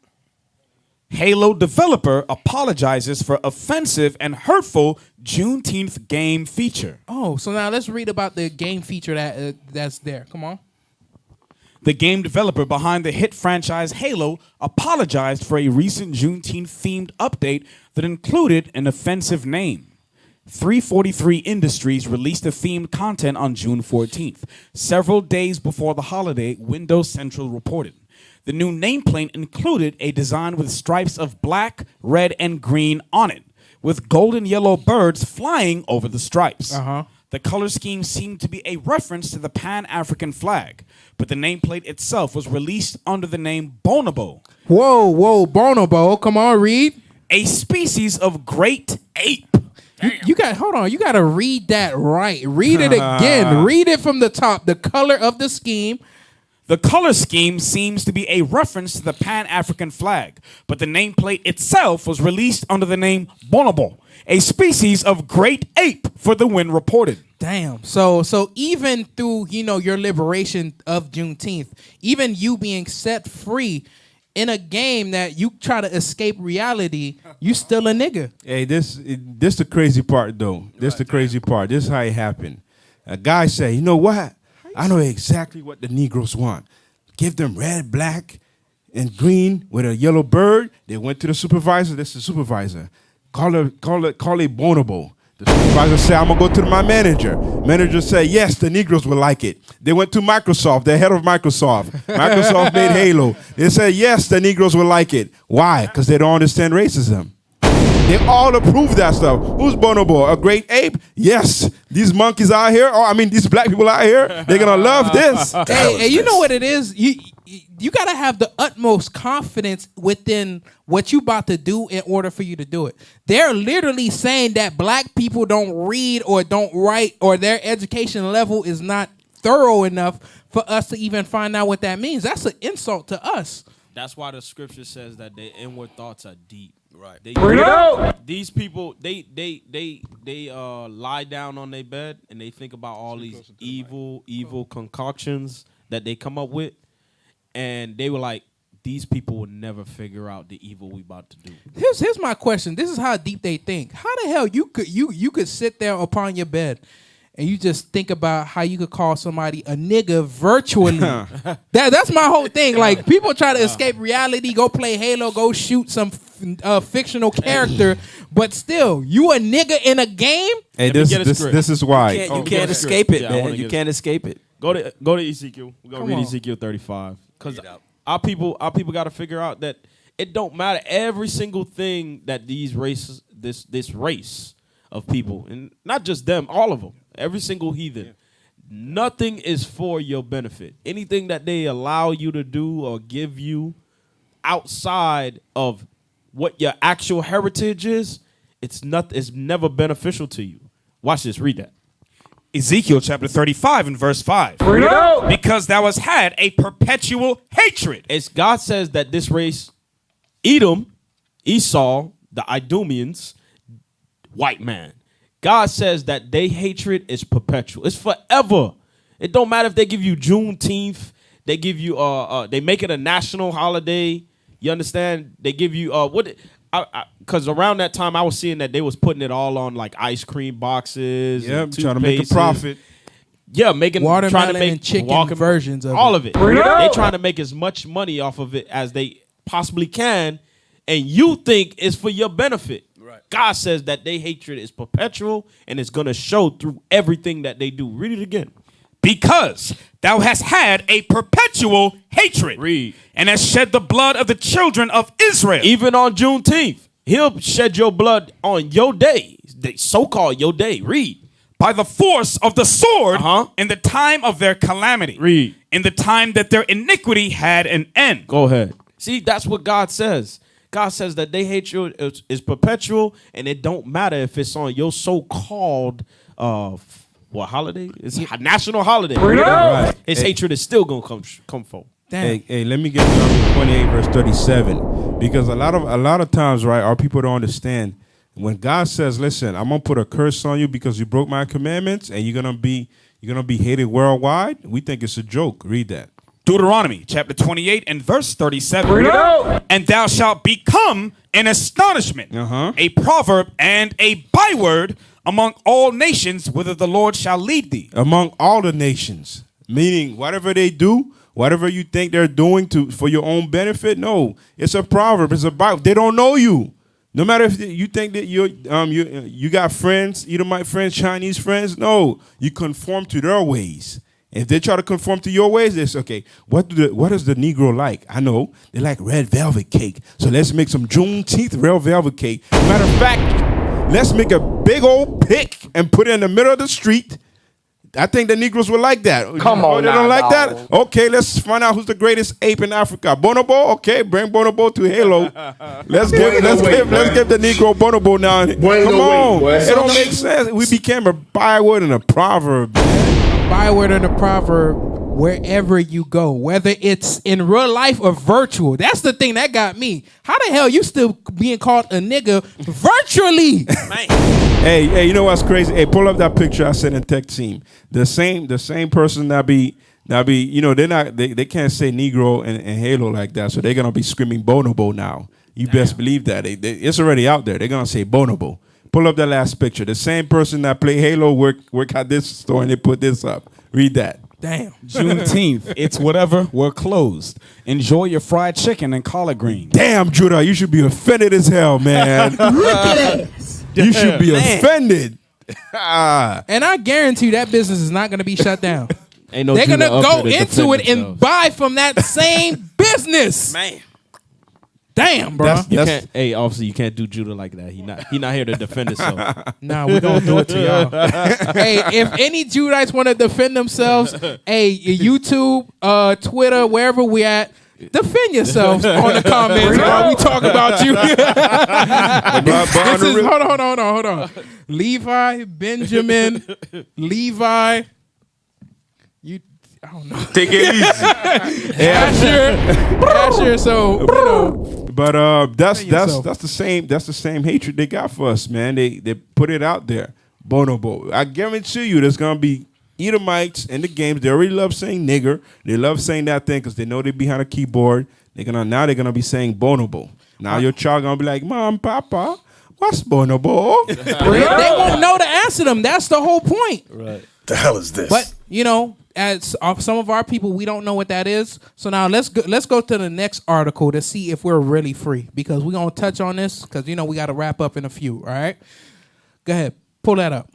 Halo developer apologizes for offensive and hurtful Juneteenth game feature. Oh, so now let's read about the game feature that's there. Come on. The game developer behind the hit franchise Halo apologized for a recent Juneteenth-themed update that included an offensive name. 343 Industries released the themed content on June 14th, several days before the holiday, Windows Central reported. The new nameplate included a design with stripes of black, red, and green on it, with gold and yellow birds flying over the stripes. The color scheme seemed to be a reference to the Pan-African flag, but the nameplate itself was released under the name Bonobo. Whoa, Bonobo. Come on, read. A species of great ape. You got to read that right. Read it again. Read it from the top. The color of the scheme. The color scheme seems to be a reference to the Pan-African flag, but the nameplate itself was released under the name Bonobo, a species of great ape, for the Win reported. Damn. So even through, your liberation of Juneteenth, even you being set free in a game that you try to escape reality, you still a nigga. Hey, this the crazy part, though. This the crazy part. This is how it happened. A guy said, you know what? I know exactly what the Negroes want. Give them red, black, and green with a yellow bird. They went to the supervisor. This is the supervisor. Call it Bonobo. The supervisor said, I'm going to go to my manager. Manager said, yes, the Negroes will like it. They went to Microsoft, the head of Microsoft. Microsoft made Halo. They said, yes, the Negroes will like it. Why? Because they don't understand racism. They all approve that stuff. Who's Bonobo? A great ape? Yes. These monkeys out here, these black people out here, they're going to love this. Hey, you know what it is? You got to have the utmost confidence within what you about to do in order for you to do it. They're literally saying that black people don't read or don't write, or their education level is not thorough enough for us to even find out what that means. That's an insult to us. That's why the scripture says that their inward thoughts are deep. Right. Bring it out. These people, they lie down on their bed and they think about all these evil concoctions that they come up with, and they were like, these people will never figure out the evil we about to do. Here's my question. This is how deep they think. How the hell you could sit there upon your bed and you just think about how you could call somebody a nigga virtually. That's my whole thing. Like, people try to escape reality, go play Halo, go shoot some fictional character, but still, you a nigga in a game? Hey, this is why. You can't escape it, man. You can't escape it. Go to Ezekiel. We're going to read Ezekiel 35. Because our people got to figure out that it don't matter. Every single thing that these races, this race of people, and not just them, all of them, every single heathen, nothing is for your benefit. Anything that they allow you to do or give you outside of what your actual heritage is, it's never beneficial to you. Watch this. Read that. Ezekiel chapter 35 and verse 5. Bring it out. Because thou hast had a perpetual hatred. It's God says that this race, Edom, Esau, the Idumeans, white man, God says that their hatred is perpetual. It's forever. It don't matter if they give you Juneteenth, they give you they make it a national holiday. You understand? They give you because around that time I was seeing that they was putting it all on like ice cream boxes. Yeah, and trying to make a profit. Yeah, trying to make chicken versions of all of it. They trying to make as much money off of it as they possibly can, and you think it's for your benefit. Right. God says that their hatred is perpetual and it's going to show through everything that they do. Read it again. Because thou hast had a perpetual hatred. Read. And hast shed the blood of the children of Israel. Even on Juneteenth, he'll shed your blood on your day, the so-called your day. Read. By the force of the sword in the time of their calamity. Read. In the time that their iniquity had an end. Go ahead. See, that's what God says. God says that they hate you is perpetual, and it don't matter if it's on your so-called holiday? It's a national holiday. Right. His hatred is still gonna come forth. Hey, let me get Numbers 28 verse 37, because a lot of times, right, our people don't understand when God says, "Listen, I'm gonna put a curse on you because you broke my commandments, and you're gonna be hated worldwide." We think it's a joke. Read that. Deuteronomy chapter 28 and verse 37. And thou shalt become an astonishment, a proverb and a byword among all nations, whither the Lord shall lead thee. Among all the nations, meaning whatever they do, whatever you think they're doing for your own benefit, no, it's a proverb. It's a Bible. They don't know you. No matter if you think that you got friends, Edomite friends, Chinese friends, no, you conform to their ways. If they try to conform to your ways, it's okay. What is the Negro like? I know they like red velvet cake, so let's make some Juneteenth red velvet cake. Matter of fact, let's make a big old pick and put it in the middle of the street. I think the Negroes would like that. Come on, they don't now, like that? Okay, let's find out who's the greatest ape in Africa. Bonobo? Okay, bring Bonobo to Halo. Let's give the Negro Bonobo now. Come on. It don't make sense. We became a byword and a proverb. Byword and a proverb wherever you go, whether it's in real life or virtual. That's the thing that got me. How the hell you still being called a nigga virtually? Hey, you know what's crazy? Hey, pull up that picture I sent in Tech Team. The same person that be, you know, they can't say Negro and Halo like that, so they're gonna be screaming Bonobo now. You best believe that. It's already out there. They're gonna say Bonobo. Pull up the last picture. The same person that play Halo work at this store and they put this up. Read that. Damn. Juneteenth, it's whatever, we're closed. Enjoy your fried chicken and collard greens. Damn, Judah, you should be offended as hell, man. You should be offended. And I guarantee you that business is not going to be shut down. Ain't no They're going to go into it themselves. and buy from that same business. Man. Damn, bro. Hey, officer, you can't do Judah like that. He not here to defend himself. Nah, we're going to do it to y'all. Hey, if any Judites want to defend themselves, hey, YouTube, Twitter, wherever we at, defend yourselves on the comments while we talk about you. Hold on. Levi, Benjamin, Levi. I don't know. Take it easy. Asher. So you know. But that's the same hatred they got for us, man. They put it out there. Bonobo. I guarantee you, there's gonna be Edomites in the games. They already love saying nigger. They love saying that thing because they know they're behind a keyboard. They're gonna be saying Bonobo. Now your child gonna be like, Mom, Papa, what's Bonobo? They won't know to answer them. That's the whole point. Right. The hell is this? But you know, as some of our people, we don't know what that is. So now let's go to the next article to see if we're really free, because we're gonna touch on this because you know we got to wrap up in a few. All right, go ahead, pull that up.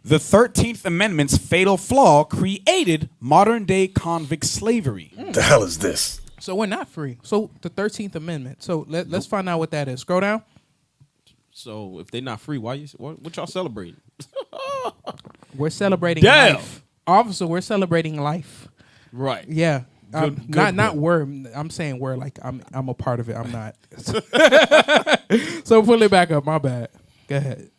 The 13th Amendment's fatal flaw created modern-day convict slavery. The hell is this? So we're not free. So the 13th Amendment. So let's find out what that is. Scroll down. So if they're not free, what y'all celebrating? We're celebrating life. Officer, we're celebrating life. Right. Yeah. Good not we're. I'm saying we're like I'm a part of it. I'm not. So pull it back up. My bad. Go ahead.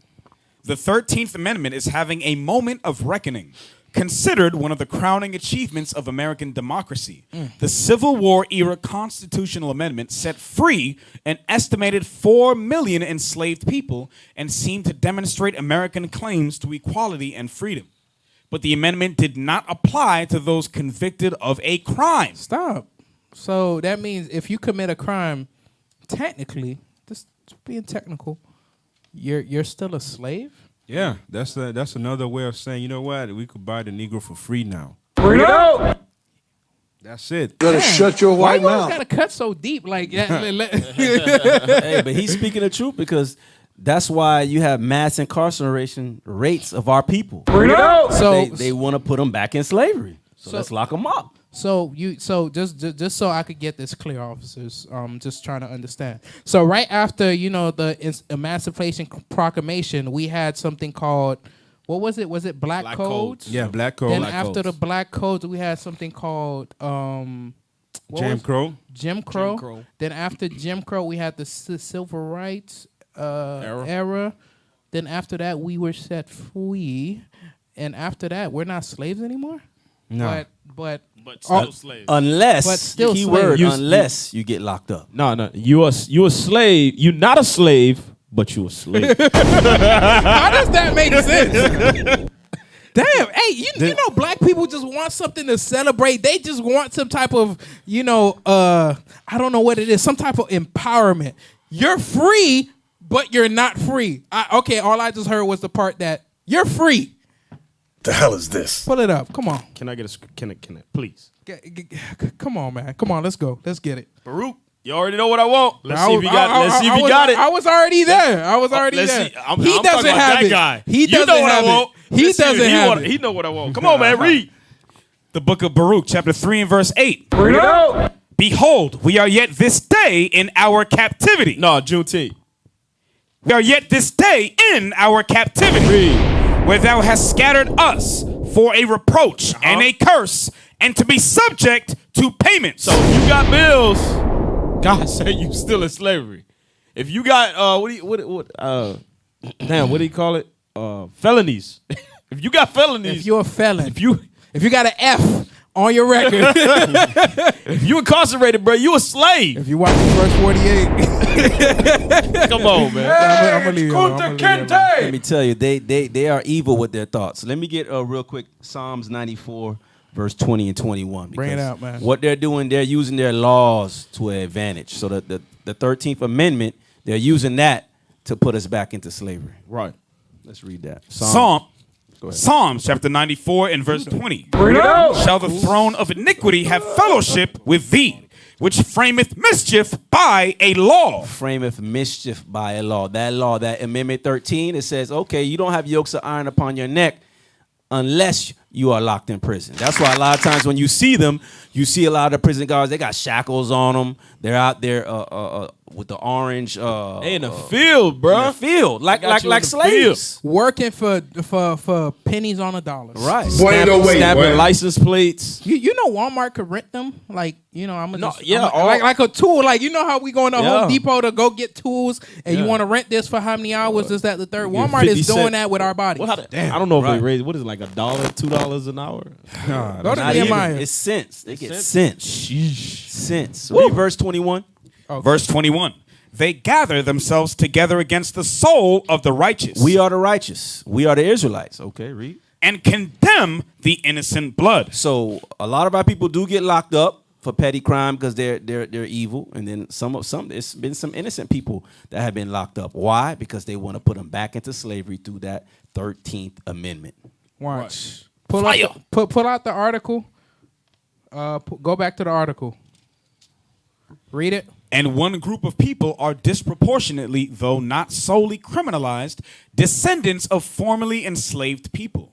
The 13th Amendment is having a moment of reckoning. Considered one of the crowning achievements of American democracy, the Civil War era constitutional amendment set free an estimated 4 million enslaved people and seemed to demonstrate American claims to equality and freedom. but the amendment did not apply to those convicted of a crime. Stop. So that means if you commit a crime, technically, just being technical, you're still a slave? Yeah, that's another way of saying, you know what, we could buy the Negro for free now. Bring it out. That's it. You better shut your white Why you mouth. gotta cut so deep like that? Hey, but he's speaking the truth because that's why you have mass incarceration rates of our people. Bring it out. So They want to put them back in slavery. So let's lock them up. So just so I could get this clear, officers, just trying to understand. So right after the Emancipation Proclamation, we had something called, what was it? Was it Black Codes? Yeah, Black Codes. Then Black after Codes. the Black Codes, we had something called Jim Crow. Jim Crow. Then after Jim Crow, we had the Civil Rights era. Then after that, we were set free, and after that, we're not slaves anymore. No. But still slaves. Unless, But still keyword, slaves. unless you get locked up. No, you a slave. You're not a slave, but you a slave. How does that make sense? Damn, hey, you know, black people just want something to celebrate. They just want some type of, I don't know what it is, some type of empowerment. You're free, but you're not free. All I just heard was the part that you're free. The hell is this? Pull it up. Come on. Can I get a can it please? Come on, man. Come on, let's go. Let's get it. Baruch, you already know what I want. Let's see if you got it. I was already there. I was already there. I'm He talking doesn't about have that it. guy. He doesn't know what have I want. it. He Let's see if doesn't have it. He know what I want. Come on, man. Read. The book of Baruch, chapter 3 and verse 8. Bring it out. Behold, we are yet this day in our captivity. No, Juneteenth. We are yet this day in our captivity, where thou hast scattered us for a reproach and a curse, and to be subject to payment. So if you got bills, God said you still in slavery. If you got what do you call it? Felonies. If you got felonies, If you're a felon, if you got an F on your record, if you incarcerated, bro, you a slave. if you watch the first 48, Come on, man. I'm gonna leave you alone. Let me tell you, they are evil with their thoughts. Let me get real quick Psalms 94, verse 20 and 21. Bring it because out, man. What they're doing, they're using their laws to an advantage. So the 13th Amendment, they're using that to put us back into slavery. Right. Let's read that. Psalms chapter 94 and verse 20. Bring it out. Shall the throne of iniquity have fellowship with thee, which frameth mischief by a law? Frameth mischief by a law. That law, that Amendment 13, it says, okay, you don't have yokes of iron upon your neck unless you are locked in prison. That's why a lot of times when you see them, you see a lot of the prison guards, they got shackles on them. They're out there with the orange. They in the field, bro. In the field, like slaves. Working for pennies on a dollar. Right. Snapping license plates. You know Walmart could rent them? Like, I'm yeah, like a tool. Like, you know how we go to Yeah. Home Depot to go get tools and you want to rent this for how many hours? Is that the third? Walmart is doing that with our bodies. I don't know if they raise, what is it, like $1, $2 an hour? Go to Not Nehemiah. even. It's cents. They get cents. Cents. Read verse 21. Verse 21. They gather themselves together against the soul of the righteous. We are the righteous. We are the Israelites. Okay, read. And condemn the innocent blood. So a lot of our people do get locked up for petty crime because they're evil, and then some there's been some innocent people that have been locked up. Why? Because they want to put them back into slavery through that 13th Amendment. Watch. Pull out the article. Go back to the article. Read it. And one group of people are disproportionately, though not solely criminalized, descendants of formerly enslaved people.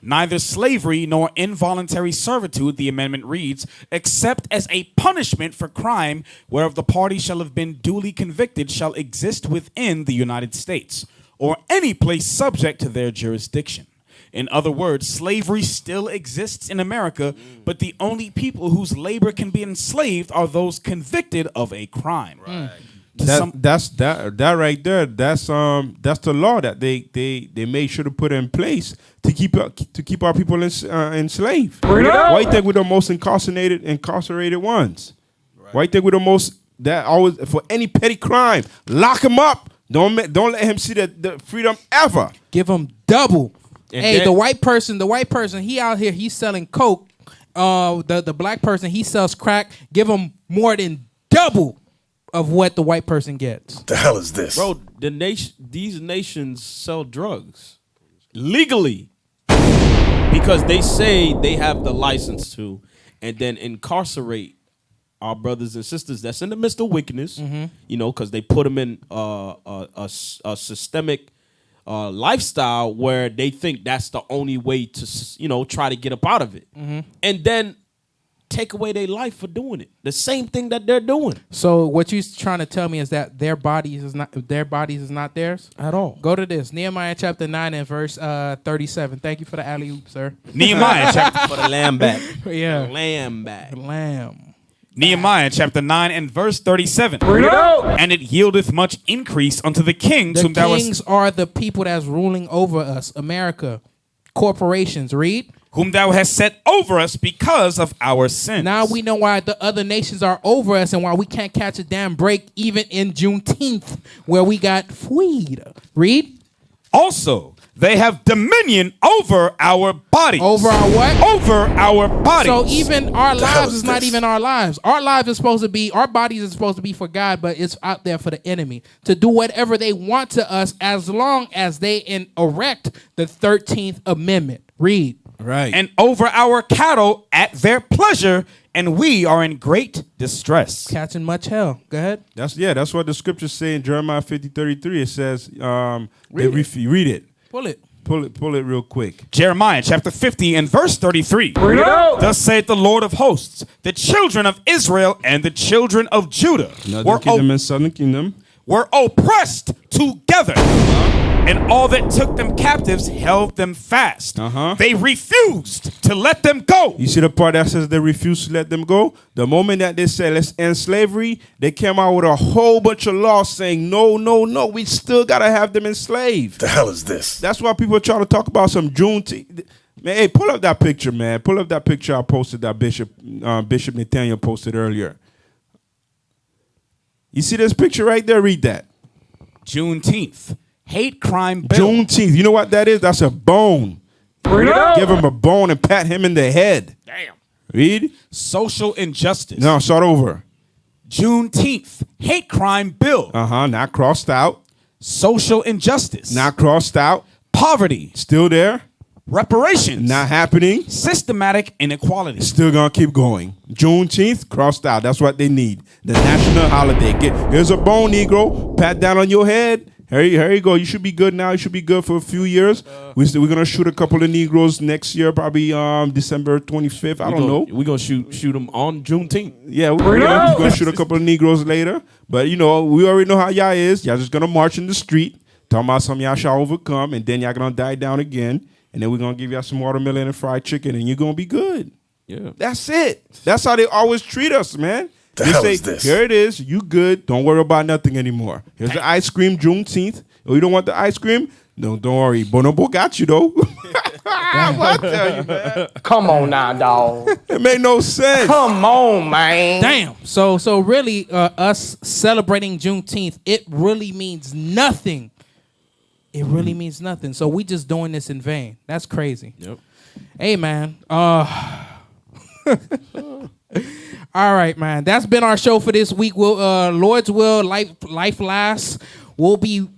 Neither slavery nor involuntary servitude, the amendment reads, except as a punishment for crime whereof the party shall have been duly convicted, shall exist within the United States, or any place subject to their jurisdiction. In other words, slavery still exists in America, but the only people whose labor can be enslaved are those convicted of a crime. Right. That right there. That's the law that they made sure to put in place to keep our people enslaved. Why you think we're the most incarcerated ones? Right. Why you think we're the most that always for any petty crime? Lock him up. Don't let him see the freedom ever. Give him double. Hey, the white person, he out here, he's selling coke. The black person, he sells crack. Give him more than double of what the white person gets. The hell is this, bro? These nations sell drugs legally because they say they have the license to, and then incarcerate our brothers and sisters that's in the midst of wickedness. You know, because they put them in a systemic lifestyle where they think that's the only way to, try to get up out of it, and then take away their life for doing it. The same thing that they're doing. So what you're trying to tell me is that their bodies is not theirs at all. Go to this Nehemiah chapter 9 and verse 37. Thank you for the alley oop, sir. Nehemiah chapter for the lamb back. Yeah, Lamb back. Lamb. Nehemiah chapter 9 and verse 37. Bring it out. And it yieldeth much increase unto the kings The whom thou hast, kings are the people that's ruling over us. America, corporations. Read. whom thou hast set over us because of our sins. Now we know why the other nations are over us and why we can't catch a damn break even in Juneteenth where we got freed. Read. Also, they have dominion over our bodies. Over our what? Over our bodies. So even our lives is not even our lives. Our lives is supposed to be, our bodies is supposed to be for God, but it's out there for the enemy to do whatever they want to us as long as they erect the 13th Amendment. Read. Right. And over our cattle at their pleasure, and we are in great distress. Catching much hell. Go ahead. That's what the scriptures say in Jeremiah 50:33. It says, read it. Pull it. Pull it real quick. Jeremiah chapter 50 and verse 33. Bring it out. Thus saith the Lord of hosts, the children of Israel and the children of Judah Northern kingdom and southern kingdom were oppressed together. And all that took them captives held them fast. They refused to let them go. You see the part that says they refused to let them go? The moment that they said, let's end slavery, they came out with a whole bunch of laws saying, no, we still got to have them enslaved. The hell is this? That's why people try to talk about some Juneteenth. Man, hey, pull up that picture, man. Pull up that picture I posted that Bishop Nathaniel posted earlier. You see this picture right there? Read that. Juneteenth. Hate crime bill. Juneteenth. You know what that is? That's a bone. Bring it up. Give him a bone and pat him in the head. Damn. Read. Social injustice. No, start over. Juneteenth. Hate crime bill. Not crossed out. Social injustice. Not crossed out. Poverty. Still there. Reparations. Not happening. Systematic inequality. Still gonna keep going. Juneteenth, crossed out. That's what they need. The national holiday. Here's a bone, Negro. Pat down on your head. Here you go. You should be good now. You should be good for a few years. We're gonna shoot a couple of Negroes next year, probably December 25th. I don't know. We're gonna shoot them on Juneteenth. Yeah, we're gonna shoot a couple of Negroes later. But we already know how y'all is. Y'all just gonna march in the street, talking about something y'all shall overcome, and then y'all gonna die down again. And then we're gonna give y'all some watermelon and fried chicken, and you're gonna be good. Yeah. That's it. That's how they always treat us, man. The They hell say, is this? here it is. You good. Don't worry about nothing anymore. Here's the ice cream Juneteenth. Oh, you don't want the ice cream? No, don't worry. Bonobo got you, though. I tell you, man. Come on now, dog. It made no sense. Come on, man. Damn. So really, us celebrating Juneteenth, it really means nothing. It really means nothing. So we just doing this in vain. That's crazy. Yep. Hey, man. All right, man. That's been our show for this week. We'll, Lord's will, life lasts. We'll be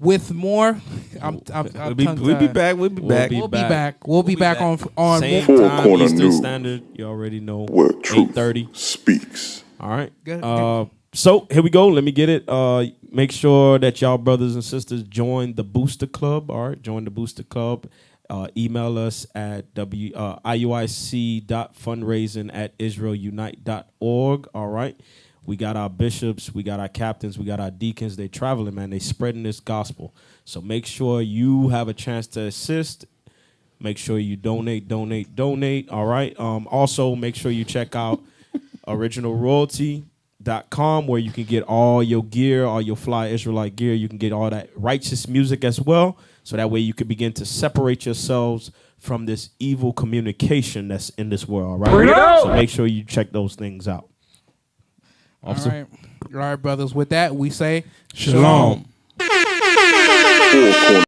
with more. We'll be back. We'll be back. We'll be back on same Four time Corner Eastern News, Standard. You already know. where truth 8:30 speaks. All right. Good. So here we go. Let me get it. Make sure that y'all brothers and sisters join the Booster Club. All right. Join the Booster Club. Email us at iuic.fundraising@israelunite.org. All right. We got our bishops. We got our captains. We got our deacons. They traveling, man. They spreading this gospel. So make sure you have a chance to assist. Make sure you donate. All right. Also, make sure you check out originalroyalty.com where you can get all your gear, all your fly Israelite gear. You can get all that righteous music as well. So that way you can begin to separate yourselves from this evil communication that's in this world, right? So make sure you check those things out. All right, brothers. With that, we say Shalom. Four Corner